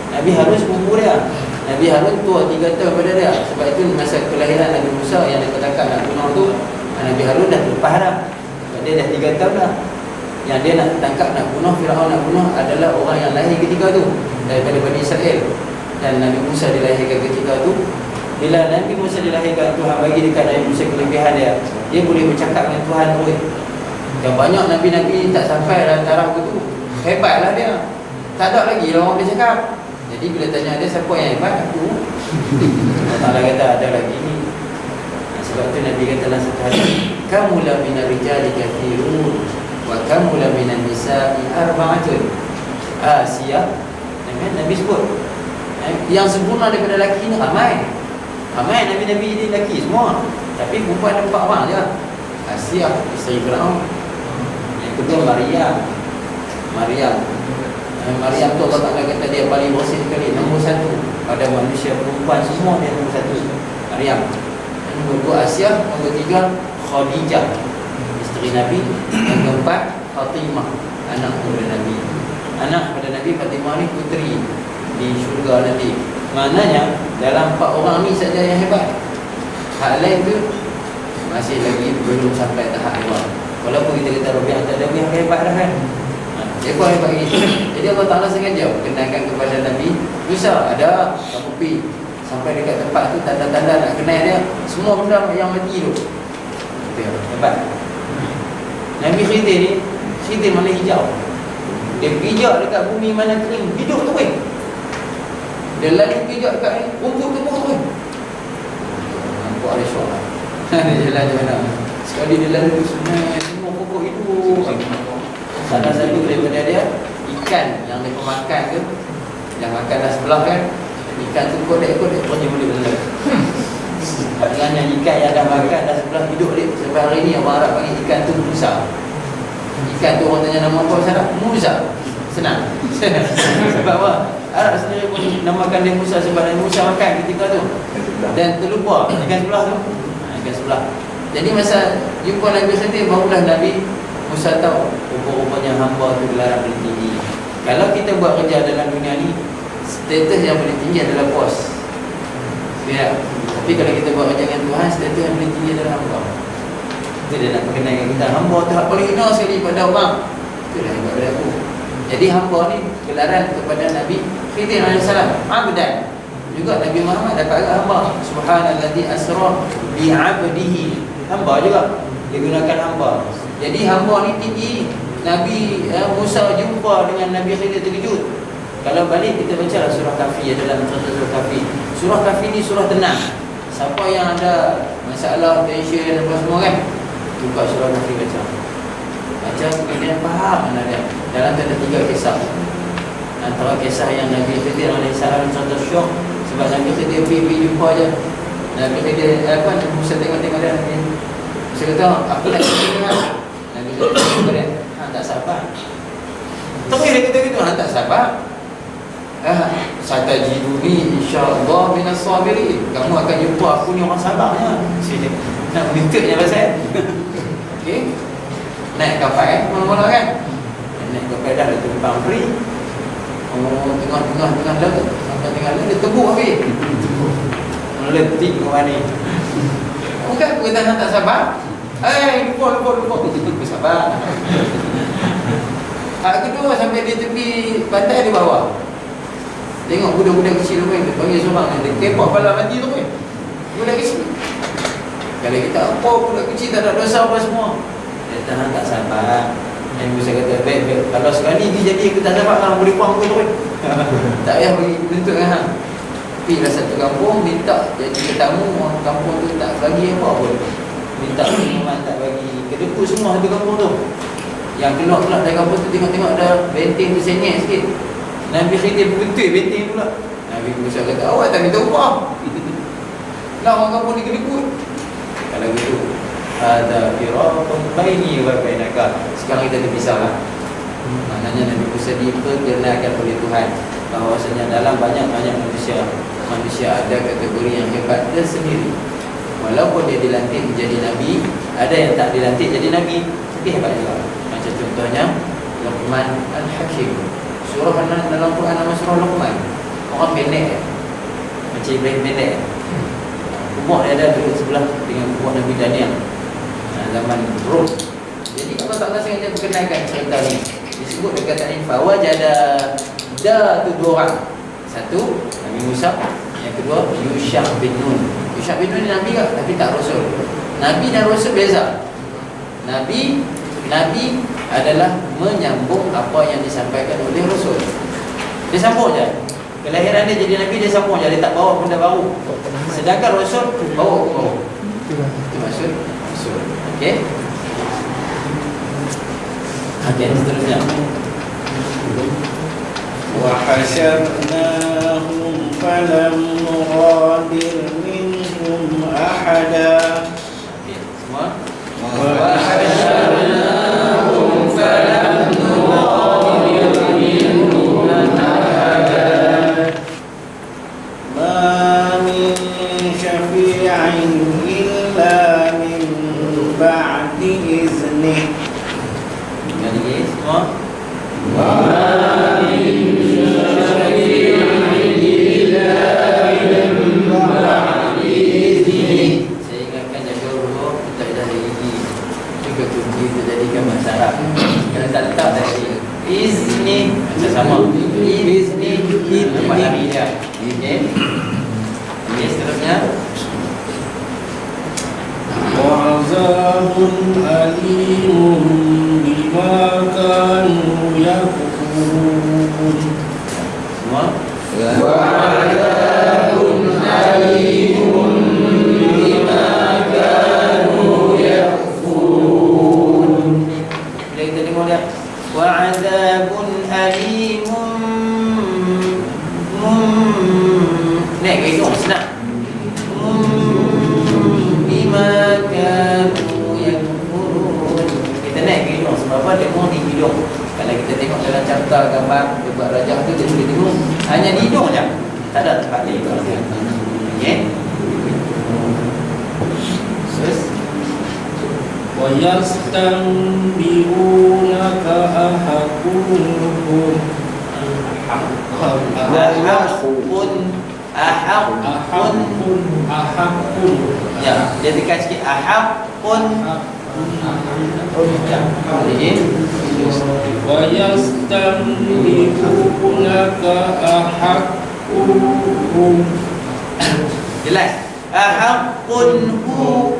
A: Nabi Harun sepupu dia. Nabi Harun tua 3 tahun pada dia. Sebab itu masa kelahiran Nabi Musa yang dia tangkap nak bunuh tu, Nabi Harun dah terlepas dah. Sebab dia dah 3 tahun dah. Yang dia nak tangkap, nak bunuh, Firaun nak bunuh adalah orang yang lahir ketika tu daripada Bani Israel. Dan Nabi Musa dilahirkan ketika tu. Bila Nabi Musa dilahirkan, Tuhan bagi dekat Nabi Musa kelebihan dia. Dia boleh bercakap dengan Tuhan pun. Yang banyak Nabi-Nabi tak sampai dalam taraf tu. Hebatlah dia. Tak ada lagi orang boleh cakap. Jadi bila tanya dia siapa yang hebat, aku. Allah Ta'ala kata ada lagi ni. Sebab tu Nabi kata dalam satu hadis, kamu la minar rijali kathirun wa kamu la minan nisa'i arba'atun. Asia, Nabi sebut yang sempurna daripada lelaki ni ramai. Ramai Nabi-Nabi ni lelaki semua. Tapi perempuan ada 4 orang je. Asia, isteri Firaun. Yang kedua Maryam. Maryam tu Allah Ta'ala kata dia paling bersih sekali, nombor 1 pada manusia perempuan semua, dia nombor 1 Maryam. Nombor 2 Asia. Nombor 3 Khadijah, isteri Nabi. Yang keempat Fatimah, anak kepada Nabi. Anak kepada Nabi Fatimah ni puteri di syurga nanti. Maknanya dalam 4 orang ni saja yang hebat. Hak lain tu masih lagi belum sampai tahap hebat. Walaupun kita kata Rabi'ah Tadawi yang hebat dah kan. Dia pun hebat lagi. Jadi Allah Ta'ala sengaja kenalkan kepada Nabi Musa. Ada kamu pergi sampai dekat tempat tu, tanda-tanda nak kenal dia, semua benda yang mati tu. Hebat. Nabi Khidir ni, Khidir mana hijau. Dia pijak dekat bumi mana kering, hidup tu weh. Dia lalu pijak dekat ni, rumput tumbuh tu weh. Nampak ada syok lah. Dia jalan macam mana. Sekali dia lalu sungai, semua pokok hidup. Salah satu daripada dia, ikan yang dia makan ke, yang makan dah sebelah kan, ikan tu kodek-kodek pun dia boleh bela. Dengan yang ikan yang dah makan dah sebelah hidup dia. Sampai hari ni orang Arab panggil ikan tu Musa. Ikan tu orang tanya nama apa Arab? Musa. Senang. Sebab apa? Arab sendiri pun namakan dia Musa sebab dia Musa makan ketika tu. Dan terlupa ikan sebelah tu. Ikan sebelah. Jadi masa jumpa Nabi Khidir, barulah Nabi Musa tahu rupa-rupanya hamba tu gelaran paling tinggi. Kalau kita buat kerja dalam dunia ni, status yang paling tinggi adalah bos. Ya. Tapi kalau kita buat kerja dengan Tuhan, status yang paling tinggi adalah hamba. Itu dia nak perkenalkan kita. Hamba tu hak paling hina sekali pada orang. Itulah hebat dari aku. Jadi hamba ni gelaran kepada Nabi Khidir AS. Abdan. Juga Nabi Muhammad dapat agak hamba. Subhanalladzi asra bi'abdihi. Hamba juga. Dia gunakan hamba. Jadi hamba ni tinggi. Nabi Musa jumpa dengan Nabi Khidir terkejut. Kalau balik kita baca surah Kahfi, dalam surah Kahfi. Surah Kahfi ni surah tenang. Siapa yang ada masalah, tension apa semua kan, buka surah Kahfi baca. Baca kemudian faham mana dia. Dalam ada 3 kisah. Antara kisah yang Nabi Khidir AS contoh syok. Sebab Nabi Khidir pergi jumpa je. Nabi Khidir Nabi Musa tengok-tengok dia. Musa kata, aku nak tengok. Nabi Khidir dia, tak sabar. Terus dia kata gitu, tak sabar. satajiduni insyaallah minas sabirin. Kamu akan jumpa aku ni orang sabarnya. Sini nak mintanya pasal. Okey. Naik kapal mula-mula kan. Naik kapal dah tumpang free. Oh, tengah laut. Sampai tengah laut dia tebuk habis. Meletik orang ni. Bukan aku kata tak sabar. Lupa. Aku sabar. Hak kedua sampai di tepi pantai di bawah. Tengok budak-budak kecil tu dia panggil seorang dia kepak kepala mati tu kan. Budak kecil. Kalau kita apa budak kecil tak ada dosa apa semua. Dia tahan tak sabar. Yang bisa kata baik. Kalau sekali dia jadi aku tak sabar orang boleh puang aku tu kan. Tak payah bagi bentuk dengan hang. Pergilah satu kampung minta jadi tetamu orang kampung tu tak bagi apa pun. Minta minuman tak bagi. Kedekut semua satu kampung tu. Yang keluar pula dari kampung tu tengok-tengok ada benteng tersenyek sikit. Nabi Khidir berbentuk benteng pula. Nabi Musa kata awak tak minta upah. Lah orang kampung ni kedekut. Kalau gitu ada firaqun baini wa bainaka. Sekarang kita terpisahlah. Maknanya Nabi Musa diperkenalkan oleh Tuhan bahawasanya dalam banyak-banyak manusia ada kategori yang hebat tersendiri. Walaupun dia dilantik menjadi Nabi, ada yang tak dilantik jadi Nabi, tapi hebat juga. Macam contohnya Luqman Al-Hakim. Surah dalam Quran nama surah Luqman. Orang pendek macam Ibrahim pendek. Umur dia ada duduk sebelah dengan umur Nabi Daniel zaman Rum. Jadi Allah Ta'ala sengaja perkenalkan cerita ni. Disebut dekat tadi fawajada tu dua orang. Satu Nabi Musa, yang kedua Yusha bin Nun. Yusha bin Nun ni Nabi tak? Tapi tak Rasul. Nabi dan Rasul beza. Nabi adalah menyambung apa yang disampaikan oleh Rasul. Dia sambung je. Kelahiran dia jadi Nabi, dia sambung je. Dia tak bawa benda baru. Sedangkan Rasul bawa. Itu maksud Rasul. Okey. Okey, seterusnya.
C: وحشرناهم فلم نغادر منهم أحدا.
A: Okey, semua.
C: وحشرناهم فلم نغادر منهم أحدا. ما من شفيع إلا من بعد إذنه.
A: Jadi semua. Saya ingatkan jaga dulu tak ada gigi. Juga kunci itu jadikan masalah. Kalau tak letak dari izni macam sama. Izni tempat Nabi dia. Okey. Okey, seterusnya.
C: وعذاب أليم بما كانوا يكفرون.
A: Semua.
C: وعذاب أليم بما كانوا يكفرون.
A: Bila kita tengok dia wa'adzabun alimun naik ke hidung senang bima kanu yakfurun. Kita naik ke hidung sebab apa? Dia mau di hidung. Kalau kita tengok dalam carta gambar debat rajah tu dia boleh tengok hanya di hidung je. Tak ada tempat lain. Okey. Terus
C: ويستنبئونك أحقهم
A: ahaqun ya, dia tekan sikit ahaqun ya. Jadi
C: ويستنبئونك أحقهم
A: jelas ahaqun hu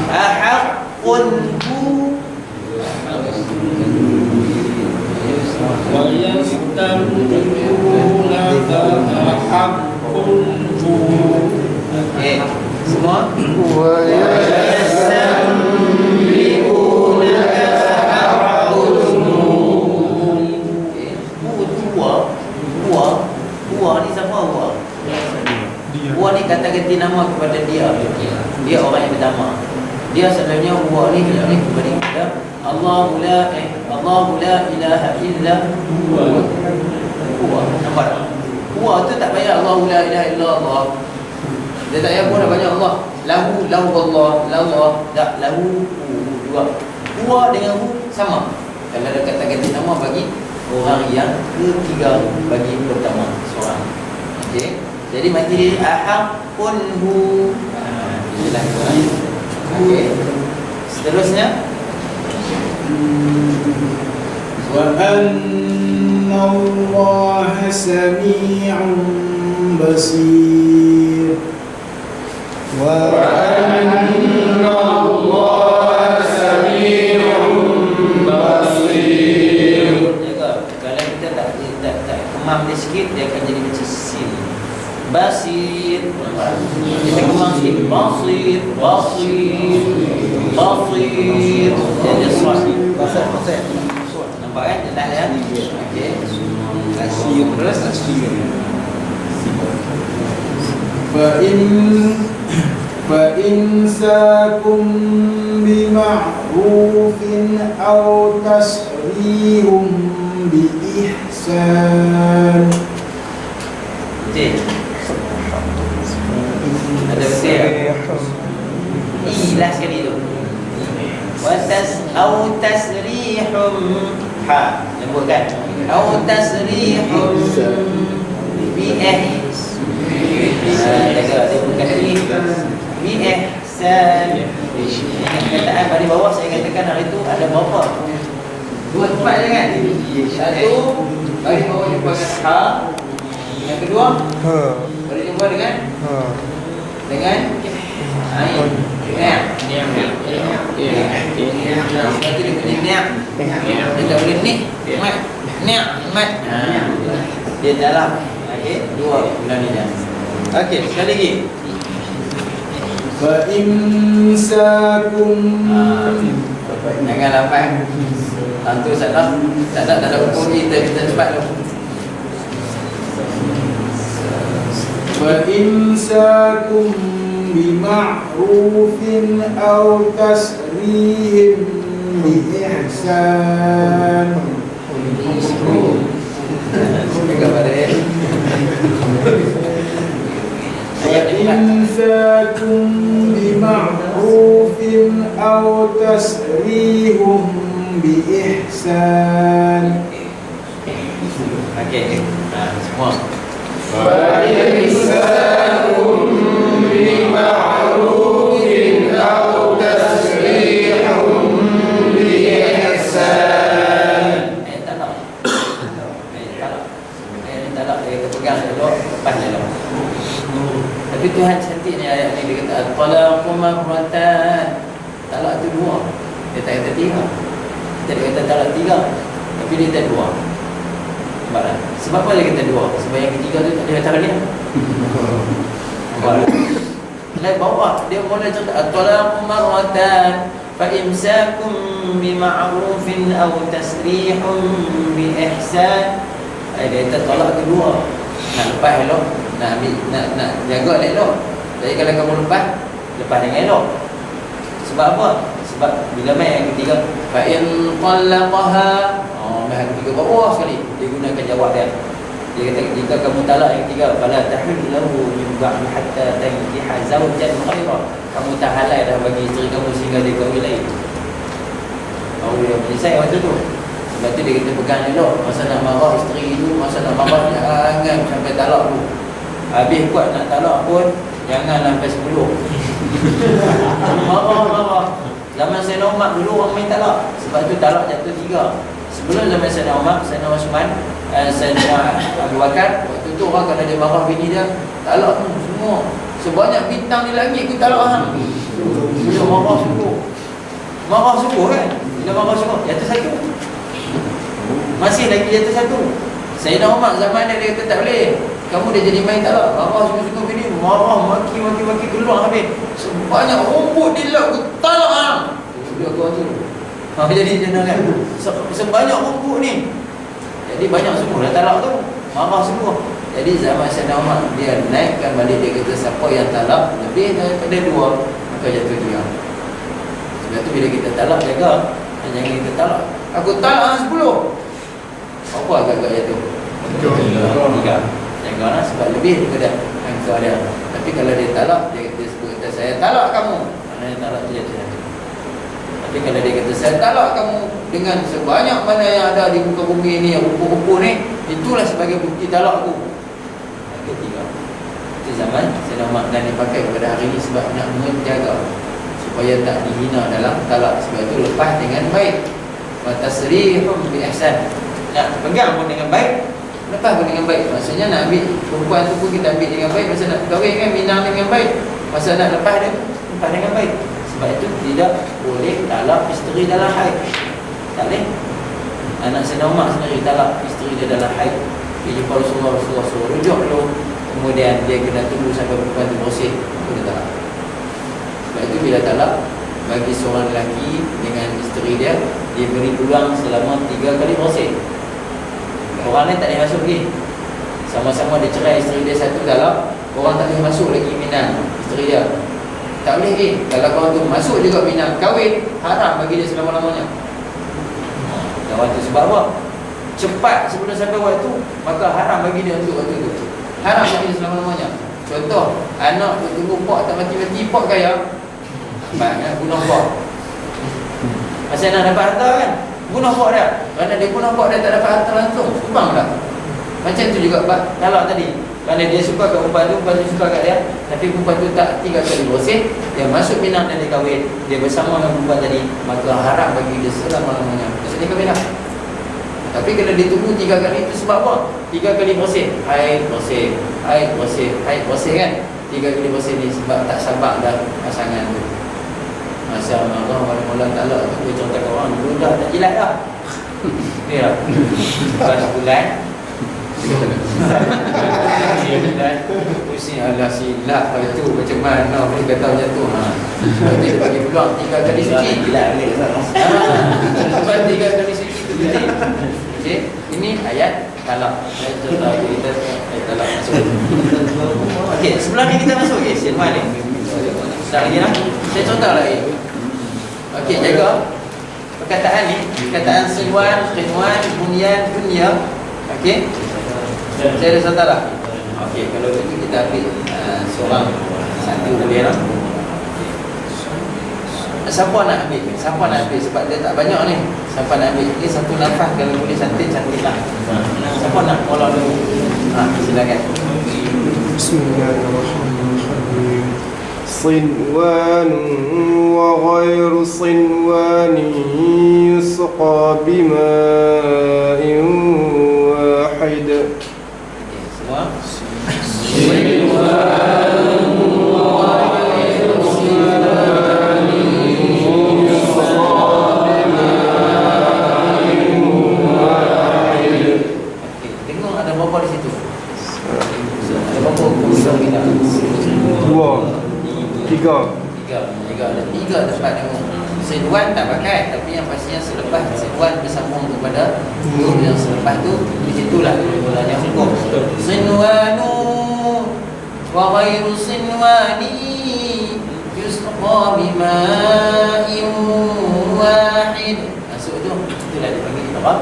A: ahaqun hu
C: ويستنبئونك أحقهم
A: semua Huwa ni siapa Huwa? Huwa ni kata ganti nama kepada dia. Dia orang yang pertama. Dia sebenarnya Huwa ni kembali kepada Allahu la ilaha illa huwa. Huwa. Nampak tak? Huwa tu tak payah Allahu la ilaha illallah. Dia tak payah pun dah banyak Allah. Lahu Allah, Allah tak lahu dua. Huwa dengan hu sama. Kalau ada kata-kata nama bagi orang yang ketiga, bagi pertama seorang. Okey. Jadi mati ahaqun hu. Inilah dia. Okey. Seterusnya
C: وأن الله سميع بصير وأن الله سميع بصير.
A: jaga. Kalau kita tak kemam dia sikit, dia akan jadi macam sin. Basir. Kita kemam sikit. Basir, basir, basir. Dia ada suara. Basir. Nampak kan? Jelas ya? Okey.
F: Asyir terus asyir.
C: فإمساكم بمعروف أو تسريح بإحسان.
A: Betul. Ada betul tak? Ilah sekali tu. Au tasrihum ha, lembutkan. Au tasrihum jaga dia bukan ini ihsan. Ingat kataan pada bawah saya katakan hari itu ada berapa? Dua tempat je kan? Satu bagi bawah jumpa dengan ha. Yang kedua boleh jumpa dengan dengan ain. Satu dia boleh niat. Dia tak boleh ni. Mat. Dia dalam. Okey, dua bulan ni dah. Okey, sekali lagi.
C: فإمساكم
A: Jangan lambat. Tentu salah. Tak ada hukum kita cepat tu.
C: فإمساكم بمعروف أو تسريح بإحسان.
A: Jaga balik.
C: فإمساكم بمعروف أو تسريح بإحسان.
A: Okey. Semua.
C: فإمساكم بمعروف أو تسريح بإحسان.
A: Tak dia pegang dulu, lepas dia lah. Tapi Tuhan cantiknya ayat ni, dia kata at-talaqu marratan. Talak tu dua. Dia tak kata tiga. Dia kata talak tiga, tapi dia kata dua. Nampak tak? Sebab apa dia kata dua? Sebab yang ketiga tu tak ada kata dia. Nampak tak? Dari bawah dia mula cerita at-talaqu marratan fa imsakum bima'rufin aw tasrihun bi ihsan. Dia kata tolak kedua. Nak lepas elok, nak ambil, nak jaga elok. Jadi kalau kamu lepas dengan elok. Sebab apa? Sebab bila main yang ketiga, fa in talaqaha, yang ketiga bawah sekali. Dia gunakan jawab dia. Dia kata jika kamu talak yang ketiga, fala tahillu lahu min ba'd hatta tankiha zawjan ghairah. Kamu tak halal dah bagi isteri kamu sehingga dia kahwin lain. Baru dia menyelesai waktu tu. Sebab tu dia kata pegang elok. Masa nak marah isteri tu, masa nak marah jangan sampai talak tu. Habis kuat nak talak pun jangan sampai 10. Marah. Zaman Sayyidina Umar dulu orang main talak. Sebab tu talak jatuh 3. Sebelum zaman Sayyidina Umar, Sayyidina Osman, Sayyidina Abu Bakar, waktu tu orang kalau dia marah bini dia, talak tu semua. Sebanyak bintang di langit ku talak hang. Bila marah sungguh. Marah sungguh kan? Bila marah sungguh jatuh 1. Masih lagi jatuh 1. Sayyidina Umar zaman dia kata tak boleh. Kamu dah jadi main talak. Marah sungguh-sungguh bini, marah maki keluar habis. Sebanyak rumput di laut ku talak hang. Dia kau tu. Jadi jenang kan. Sebanyak rumput ni. Jadi banyak semua dah talak tu. Marah semua. Jadi zaman Sayyidina Umar dia naikkan balik, dia kata siapa yang talak lebih daripada 2 maka jatuh dia. Sebab tu bila kita talak jaga, jangan kita talak. Aku talak 10. Apa agak-agak jatuh? Tiga. Jaga lah sebab lebih daripada engkau dia. Tapi kalau dia talak, dia sebut kata saya talak kamu, maknanya talak dia satu. Tapi kalau dia kata saya talak kamu dengan sebanyak mana yang ada di muka bumi ini, yang rupa-rupa ni, itulah sebagai bukti talak aku. Ketiga. Itu zaman Sayyidina Umar, dan dipakai kepada hari ini sebab nak menjaga supaya tak dihina dalam talak. Sebab itu lepas dengan baik. Wa tasrihum bi ihsan. Nak pegang pun dengan baik, lepas pun dengan baik. Maksudnya nak ambil perempuan tu pun kita ambil dengan baik. Masa nak kahwin kan minang dengan baik. Masa nak lepas dia, lepas dengan baik. Sebab itu tidak boleh talak isteri dalam haid. Tak boleh. Anak Sayyidina Umar sendiri talak isteri dia dalam haid. Dia jumpa Rasulullah suruh rujuk dulu. Kemudian dia kena tunggu sampai perempuan tu bersih, baru dia talak. Sebab itu bila talak, bagi seorang lelaki dengan isteri dia, dia beri peluang selama 3 kali bersih. Orang lain tak boleh masuk lagi. Sama-sama dia cerai isteri dia satu talak, orang tak boleh masuk lagi minang isteri dia. Tak boleh lagi. Kalau kawan tu masuk juga minang kahwin, haram bagi dia selama-lamanya. Dan waktu sebab apa? Cepat sebelum sampai waktu, maka haram bagi dia untuk waktu tu. Haram bagi dia selama-lamanya. Contoh, anak tu tunggu pak tak mati-mati, pak kaya, banyak bunuh pak. Pasal nak dapat harta kan, bunuh pak dia. Kerana dia bunuh pak dia tak dapat harta langsung, kubang dah. Macam tu juga talak tadi. Kerana dia suka kat perempuan tu suka kat dia, tapi perempuan tu tak 3 kali bersih, dia masuk minang dan dia kahwin, dia bersama dengan perempuan tadi, maka haram bagi dia selama-lamanya. Maksud dia kahwin lah. Tapi kalau dia tunggu 3 kali itu sebab apa? 3 kali bersih, haid bersih, haid bersih, haid bersih kan. 3 kali bersih ni sebab tak sabar dah pasangan tu. Masa Allah mula talak tu, dia contoh kawan dulu dah tak jilat dah. Ni lah. Lepas bulan pusing Allah silap kalau tu macam mana boleh kata macam tu. Lepas dia bagi peluang 3 kali suci. Lepas 3 kali suci tu betul. Okey, ini ayat talak. Ayat kita talak masuk. Okey, sebelum ni kita masuk ke Sinwan ni. Dah lagi lah. Saya contoh lagi. Okey, jaga perkataan ni, perkataan Sinwan, Qinwan, Bunyan, Dunya. Okey. Saya ada contoh lah. Okey, kalau begitu kita ambil seorang satu boleh lah. Siapa nak ambil? Siapa nak ambil? Sebab dia tak banyak ni. Siapa nak ambil? Ini satu nafas kalau boleh cantik lah. Siapa nak mula dulu? Silakan.
C: Bismillahirrahmanirrahim. صنوان وغير صنوان يسقى بماء واحد.
A: Semua. Tengok ada berapa di situ? Ada berapa kurang kita?
C: 2 3
A: Ada 3 tempat tengok. Sinwan tak pakai, tapi yang pastinya selepas Sinwan bersambung kepada huruf yang selepas tu, di situlah mulanya hukum. Sinwanu wa ghairu sinwani yusqa bima'in wahid. Masuk tu, itulah dipanggil idgham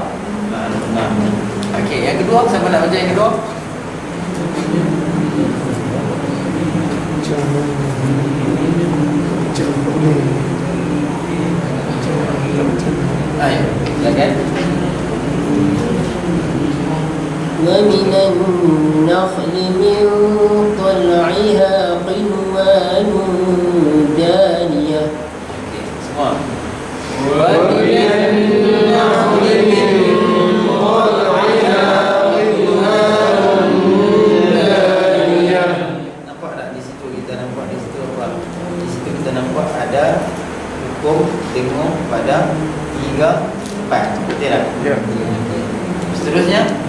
A: ma'lum. Okey, yang kedua, siapa nak baca yang kedua? Ayo, silakan.
G: ومن النخل من طلعها قنوان دانية.
A: Okey, semua. Nampak tak di situ kita nampak di situ apa? Di situ kita nampak ada hukum tengok pada 3, 4. Betul tak?
C: Ya.
A: Seterusnya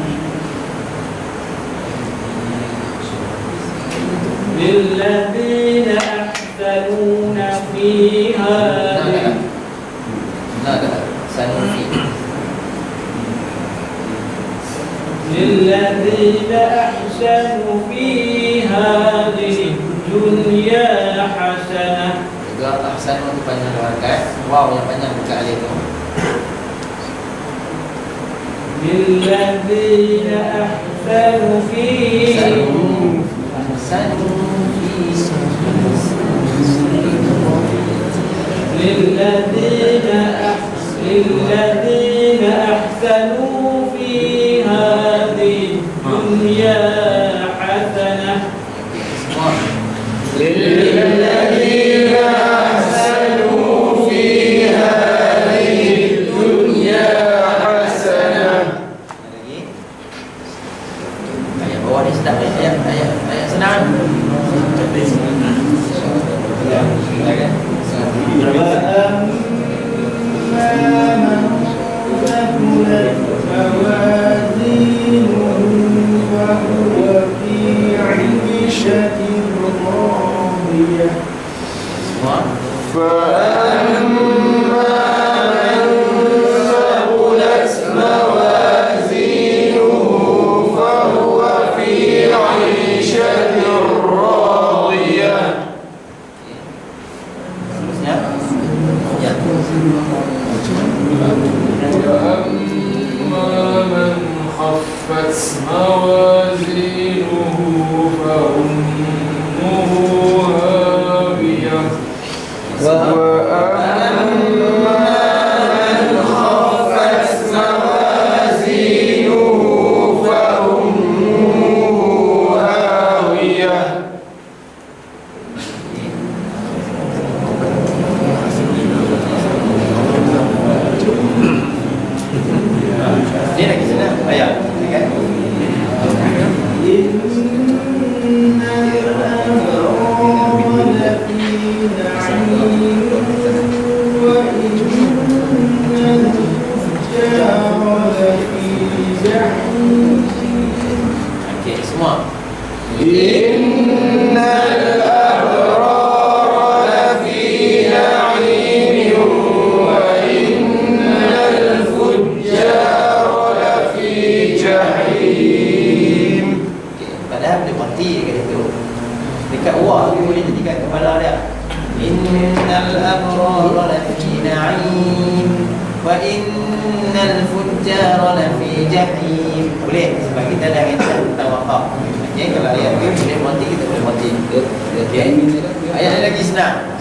E: للذين أحسنون في هذه
A: Sanufi.
E: للذين أحسنوا في هذه الدنيا حسنة.
A: Juga ahsanu tu panjang harakat. Waw yang panjang buka alif tu.
E: للذين أحسنوا في للذين أحسنوا في هذه الدنيا حسنة
C: للذين أحسنوا في هذه الدنيا حسنة.
A: Ayat bawah ni sedap ni, ayat senang. Semua.
C: فأما من ثقلت موازينه فهو في عيشة راضية.
A: Terusnya. Ya.
C: وأما من خفت موازينه فأمه هاوية. وأما من خفت موازينه فأمه هاوية.
A: Dia lagi senang. Ayat. Kan? Okey, semua.
C: إن الأبرار لفي نعيم وإن الفجار لفي جحيم.
A: Padahal boleh mati dekat situ. Dekat wah tu boleh jadikan kepala dia. Innal abrara lafi na'im wa innal fujjara lafi jahim. Boleh sebab kita dah kata tentang wakaf. Okey, kalau ayat tu boleh mati, kita boleh mati. Okey. Ayat ni lagi senang.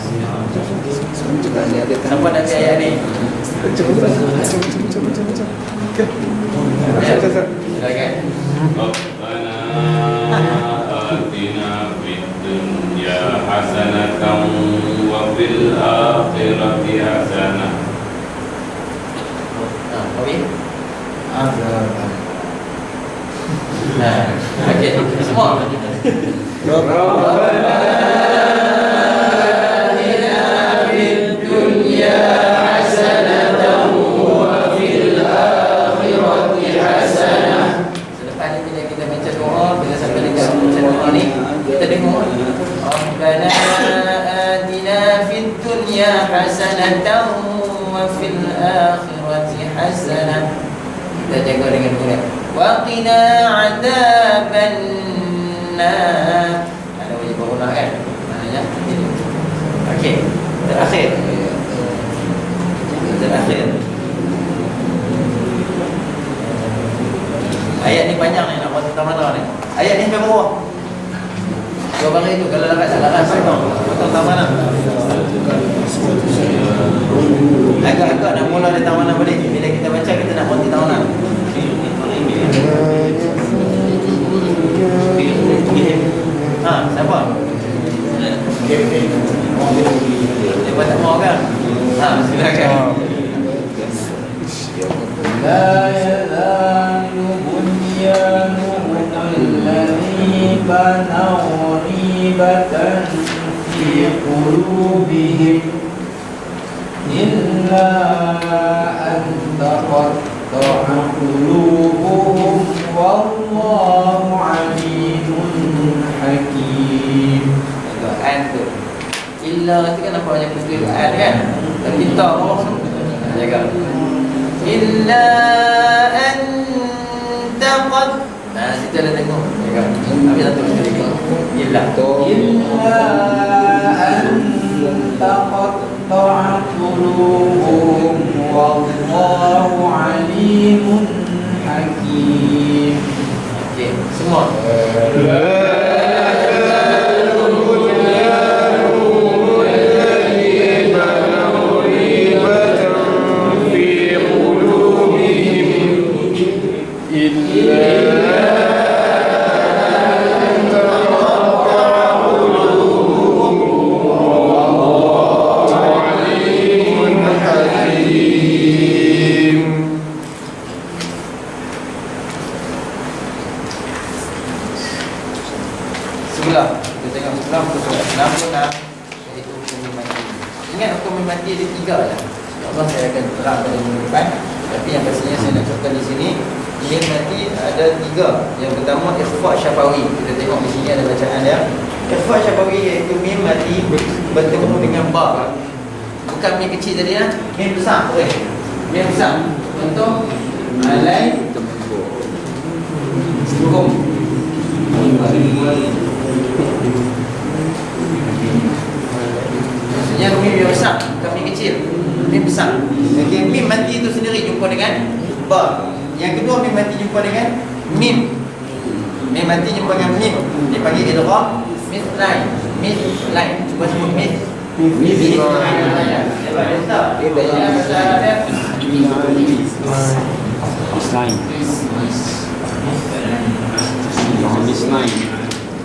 A: Siapa nak baca ayat ni? Silakan.
H: ربنا آتنا في الدنيا حسنة وفي الآخرة حسنة.
A: Okey. Okey, semua. Selepas ni bila kita baca doa, bila sampai dekat baca doa ni, kita dengar Rabbana atina fid dunya hasanatan wa fil akhirati hasanah. Kita jaga dengan benar. Wa qina adzaban nar. Ada wajib berulang kan? Maknanya ini. Okey, terakhir. Ayat ni banyak ni nak buat tentang mana ni. Ayat ni sampai bawah. Dua bangkai itu kalau larat laras tengok. Tentang mana? Agak-agak nak mula dari tahu mana balik. Bila kita baca kita nak berhenti tahu mana. Siapa? Siapa tak mau kan? Silakan.
E: لا يزال بنيانهم الذي بنوا ريبة في قلوبهم إلا أن تقطع قلوبهم والله عليم حكيم.
A: Illa itu kan apa yang mesti doa kan? Dan kita Allah jaga. Illa anta qad. Kita dah tengok jaga. Tapi satu sekali. Illa
E: anta qatta'at qulubuhum wallahu alimun
A: Semua. Sebelah, kita tengok sebelah muka surat 66, iaitu hukum mati. Ingat hukum mati ada 3 je. InsyaAllah saya akan terang pada minggu depan. Tapi yang pastinya saya nak cakap di sini, hukum mati ada 3. Yang pertama, ikhfa' syafawi. Kita tengok di sini ada bacaan dia. Ikhfa' syafawi iaitu mim mati bertemu dengan ba. Bukan mim kecil tadi ya, mim besar. Mim besar. Contoh, alai hukum. Maksudnya mim yang besar, bukan mim kecil. Mim besar. Okey, mim mati itu sendiri jumpa dengan ba. Yang kedua, mim mati jumpa dengan mim. Mim mati jumpa dengan mim. Dipanggil idgham mithlain. Mithlain. Cuba sebut mit. Mithlain.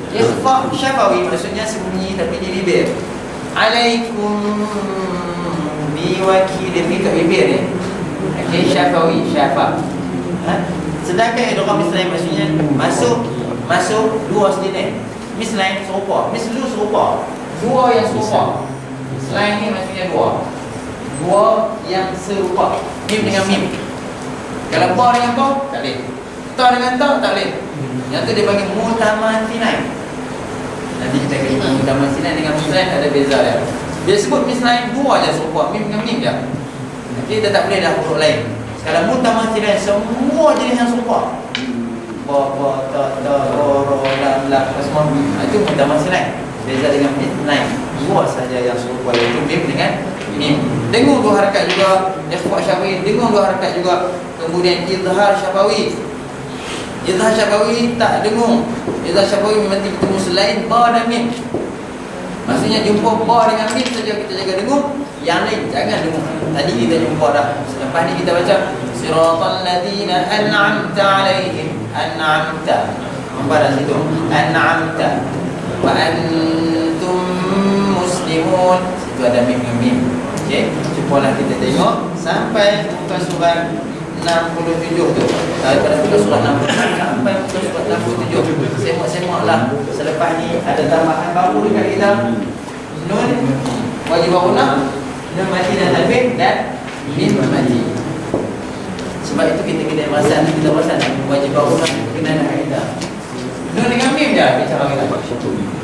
A: Ikhfa' syafawi maksudnya sembunyi tapi di bibir. Alaikum biwakilin, ni kat bibir ni. Okey, syafawi, syafa. Sedangkan idgham mislain maksudnya masuk dua sendiri. Mislain serupa, mislu serupa. Dua yang serupa. Mislain ni maksudnya dua yang serupa. Mim dengan mim. Kalau ba dengan ba, tak boleh. Ta dengan ta, tak boleh. Yang tu dia panggil mutamathilain. Nanti kita kena mutamathilain dengan mislain ada beza dia. Dia sebut mislain dua je serupa, mim dengan mim je. Nanti dia tak boleh dah huruf lain. Sekarang mutamathilain semua jenis yang serupa. Ba, ta, ro, lam, semua. Itu mutamathilain. Beza dengan mislain. Dua saja yang serupa, iaitu mim dengan mim. Dengung dua harakat juga. Ikhfa' syafawi, dengung dua harakat juga. Kemudian izhar syafawi. Izhar syafawi tak dengung. Izhar syafawi memang bertemu selain ba dan mim. Maksudnya jumpa ba dengan mim saja kita jaga dengung. Yang lain jangan dengung. Tadi kita jumpa dah. Selepas ni kita baca siratal ladzina an'amta alaihim. An'amta. Nampak dah situ. An'amta. Wa antum muslimun. Situ ada mim dengan mim. Okey, cubalah kita tengok sampai muka surat 67 tu. Daripada muka surat 66 sampai muka surat 67. Semak-semaklah. Selepas ni ada tambahan baru dekat kita. Nun wajib guna, nun mati dan tanwin dan mim mati. Sebab itu kita kena perasan wajib guna kena nak kaedah. Nun dengan mim je bicara kita.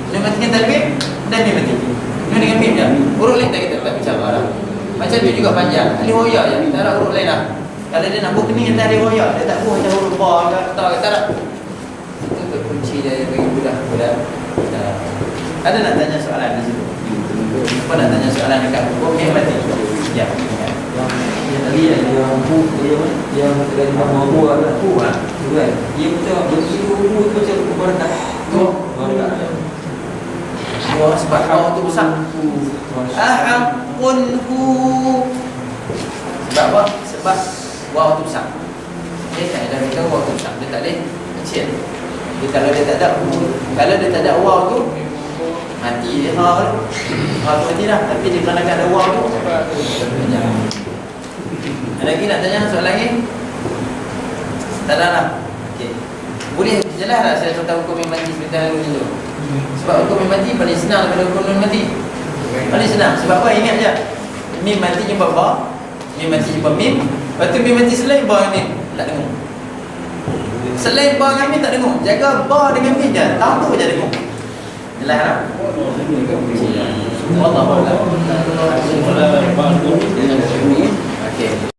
A: Nun mati dan tanwin dan mim mati. Nun dengan mim je. Huruf lain tak kita tak bicara dah. Macam tu juga panjang. Alif hoya je. Tak ada huruf lain dah. Kalau dia nak buat kening atas alif hoya, dia tak buat macam huruf ba ke tak ada. Itu kunci dia bagi budak-budak. Ada nak tanya soalan di situ? Apa nak tanya soalan dekat hukum mim mati? Ya.
E: Yang tadi yang dari nama buah lah. Buah. Kan? Dia macam begitu tu macam keberkah. Tu.
A: Wah, sebab kau tu besar. Ahampunhu. Sebab apa? Sebab waw tu besar. Dia tak ada kata waw tu besar. Dia tak boleh kecil. Kalau dia tak ada waw tu mati dia. Ha tu mati dah. Tapi dia kerana ada waw tu ada lagi nak tanya soalan lagi? Tak ada lah. Okey. Boleh jelas tak saya tentang hukum mim mati sebentar dulu? Sebab hukum mim mati paling senang daripada hukum nun mati. Paling senang. Sebab apa? Ingat je. Mim mati jumpa ba, mim mati jumpa mim. Lepas tu mim mati selain ba dengan mim, tak dengung. Selain ba dengan mim tak dengung. Jaga ba dengan mim je. Tahu je dengung. Jelas tak? Wallahu a'lam.